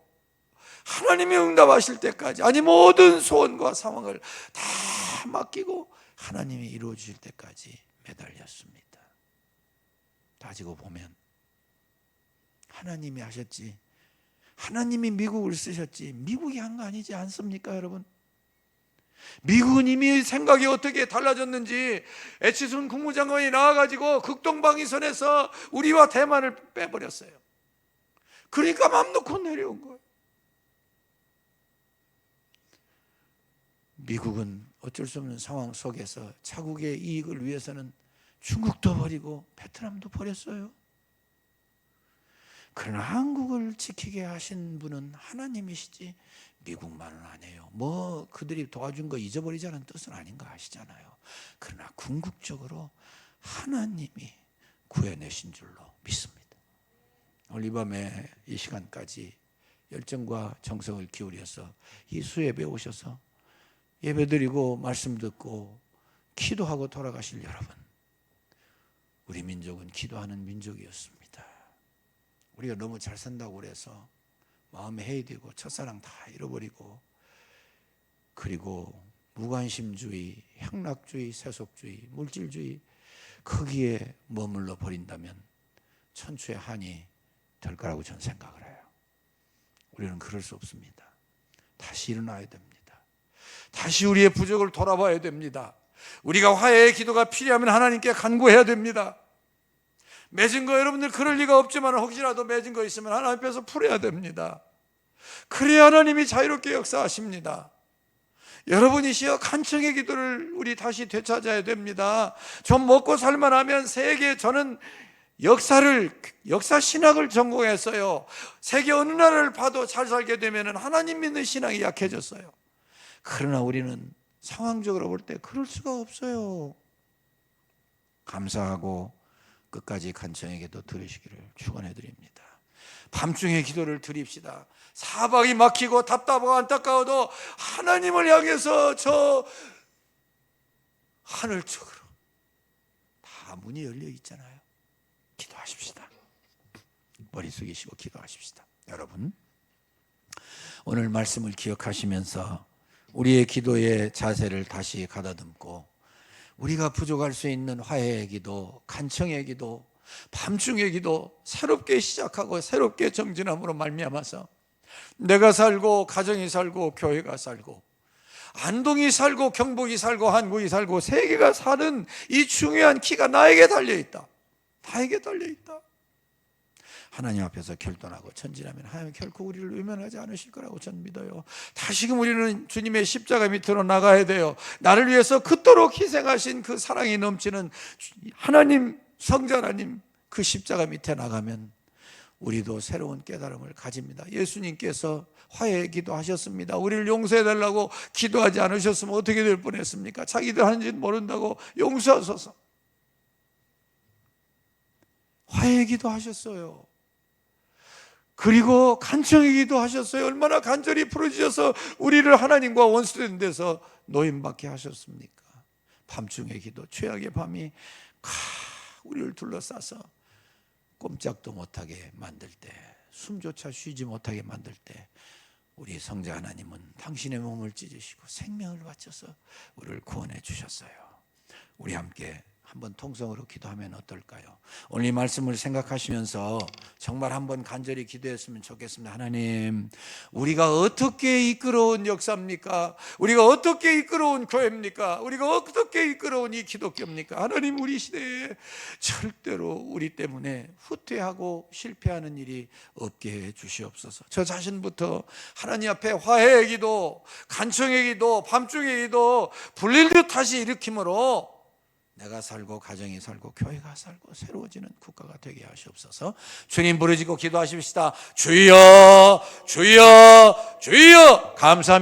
하나님이 응답하실 때까지, 아니 모든 소원과 상황을 다 맡기고 하나님이 이루어 주실 때까지 매달렸습니다. 따지고 보면 하나님이 하셨지, 하나님이 미국을 쓰셨지 미국이 한 거 아니지 않습니까 여러분? 미국은 이미 생각이 어떻게 달라졌는지 에치슨 국무장관이 나와가지고 극동방위선에서 우리와 대만을 빼버렸어요. 그러니까 맘 놓고 내려온 거예요. 미국은 어쩔 수 없는 상황 속에서 자국의 이익을 위해서는 중국도 버리고 베트남도 버렸어요. 그러나 한국을 지키게 하신 분은 하나님이시지 미국만은 아니에요. 뭐 그들이 도와준 거 잊어버리자는 뜻은 아닌 거 아시잖아요. 그러나 궁극적으로 하나님이 구해내신 줄로 믿습니다. 오늘 이 밤에 이 시간까지 열정과 정성을 기울여서 이 수예배에 오셔서 예배드리고 말씀 듣고 기도하고 돌아가실 여러분, 우리 민족은 기도하는 민족이었습니다. 우리가 너무 잘 산다고 그래서 마음에 해이되고 첫사랑 다 잃어버리고, 그리고 무관심주의, 향락주의, 세속주의, 물질주의 거기에 머물러 버린다면 천추의 한이 될 거라고 저는 생각을 해요. 우리는 그럴 수 없습니다. 다시 일어나야 됩니다. 다시 우리의 부족을 돌아봐야 됩니다. 우리가 화해의 기도가 필요하면 하나님께 간구해야 됩니다. 맺은 거 여러분들 그럴 리가 없지만 혹시라도 맺은 거 있으면 하나님 앞에서 풀어야 됩니다. 그래야 하나님이 자유롭게 역사하십니다. 여러분이시여 간청의 기도를 우리 다시 되찾아야 됩니다. 좀 먹고 살만하면 세계, 저는 역사 신학을 전공했어요. 세계 어느 나라를 봐도 잘 살게 되면 하나님 믿는 신앙이 약해졌어요. 그러나 우리는 상황적으로 볼 때 그럴 수가 없어요. 감사하고 끝까지 간청의 기도 들으시기를 축원해 드립니다. 밤중에 기도를 드립시다. 사방이 막히고 답답하고 안타까워도 하나님을 향해서 저 하늘 쪽으로 다 문이 열려 있잖아요. 기도하십시다. 머리 숙이시고 기도하십시다. 여러분, 오늘 말씀을 기억하시면서 우리의 기도의 자세를 다시 가다듬고 우리가 부족할 수 있는 화해의 기도, 간청의 기도, 밤중의 기도 새롭게 시작하고 새롭게 정진함으로 말미암아서 내가 살고 가정이 살고 교회가 살고 안동이 살고 경북이 살고 한국이 살고 세계가 사는 이 중요한 키가 나에게 달려있다. 나에게 달려있다. 하나님 앞에서 결단하고 전진하면 하나님 결코 우리를 외면하지 않으실 거라고 저는 믿어요. 다시금 우리는 주님의 십자가 밑으로 나가야 돼요. 나를 위해서 그토록 희생하신 그 사랑이 넘치는 하나님, 성자 하나님 그 십자가 밑에 나가면 우리도 새로운 깨달음을 가집니다. 예수님께서 화해의 기도하셨습니다. 우리를 용서해달라고 기도하지 않으셨으면 어떻게 될 뻔했습니까? 자기들 하는지는 모른다고 용서하소서. 화해의 기도하셨어요. 그리고 간청의 기도하셨어요. 얼마나 간절히 부르짖어서 우리를 하나님과 원수된 데서 노임받게 하셨습니까? 밤중의 기도, 최악의 밤이 우리를 둘러싸서 꼼짝도 못하게 만들 때, 숨조차 쉬지 못하게 만들 때 우리 성자 하나님은 당신의 몸을 찢으시고 생명을 바쳐서 우리를 구원해 주셨어요. 우리 함께 한번 통성으로 기도하면 어떨까요? 오늘 이 말씀을 생각하시면서 정말 한번 간절히 기도했으면 좋겠습니다. 하나님, 우리가 어떻게 이끌어온 역사입니까? 우리가 어떻게 이끌어온 교회입니까? 우리가 어떻게 이끌어온 이 기독교입니까? 하나님, 우리 시대에 절대로 우리 때문에 후퇴하고 실패하는 일이 없게 해 주시옵소서. 저 자신부터 하나님 앞에 화해의 기도, 간청의 기도, 밤중의 기도 불릴 듯 다시 일으킴으로 내가 살고 가정이 살고 교회가 살고 새로워지는 국가가 되게 하시옵소서. 주님 부르짖고 기도하십시다. 주여 주여 주여. 감사합니다.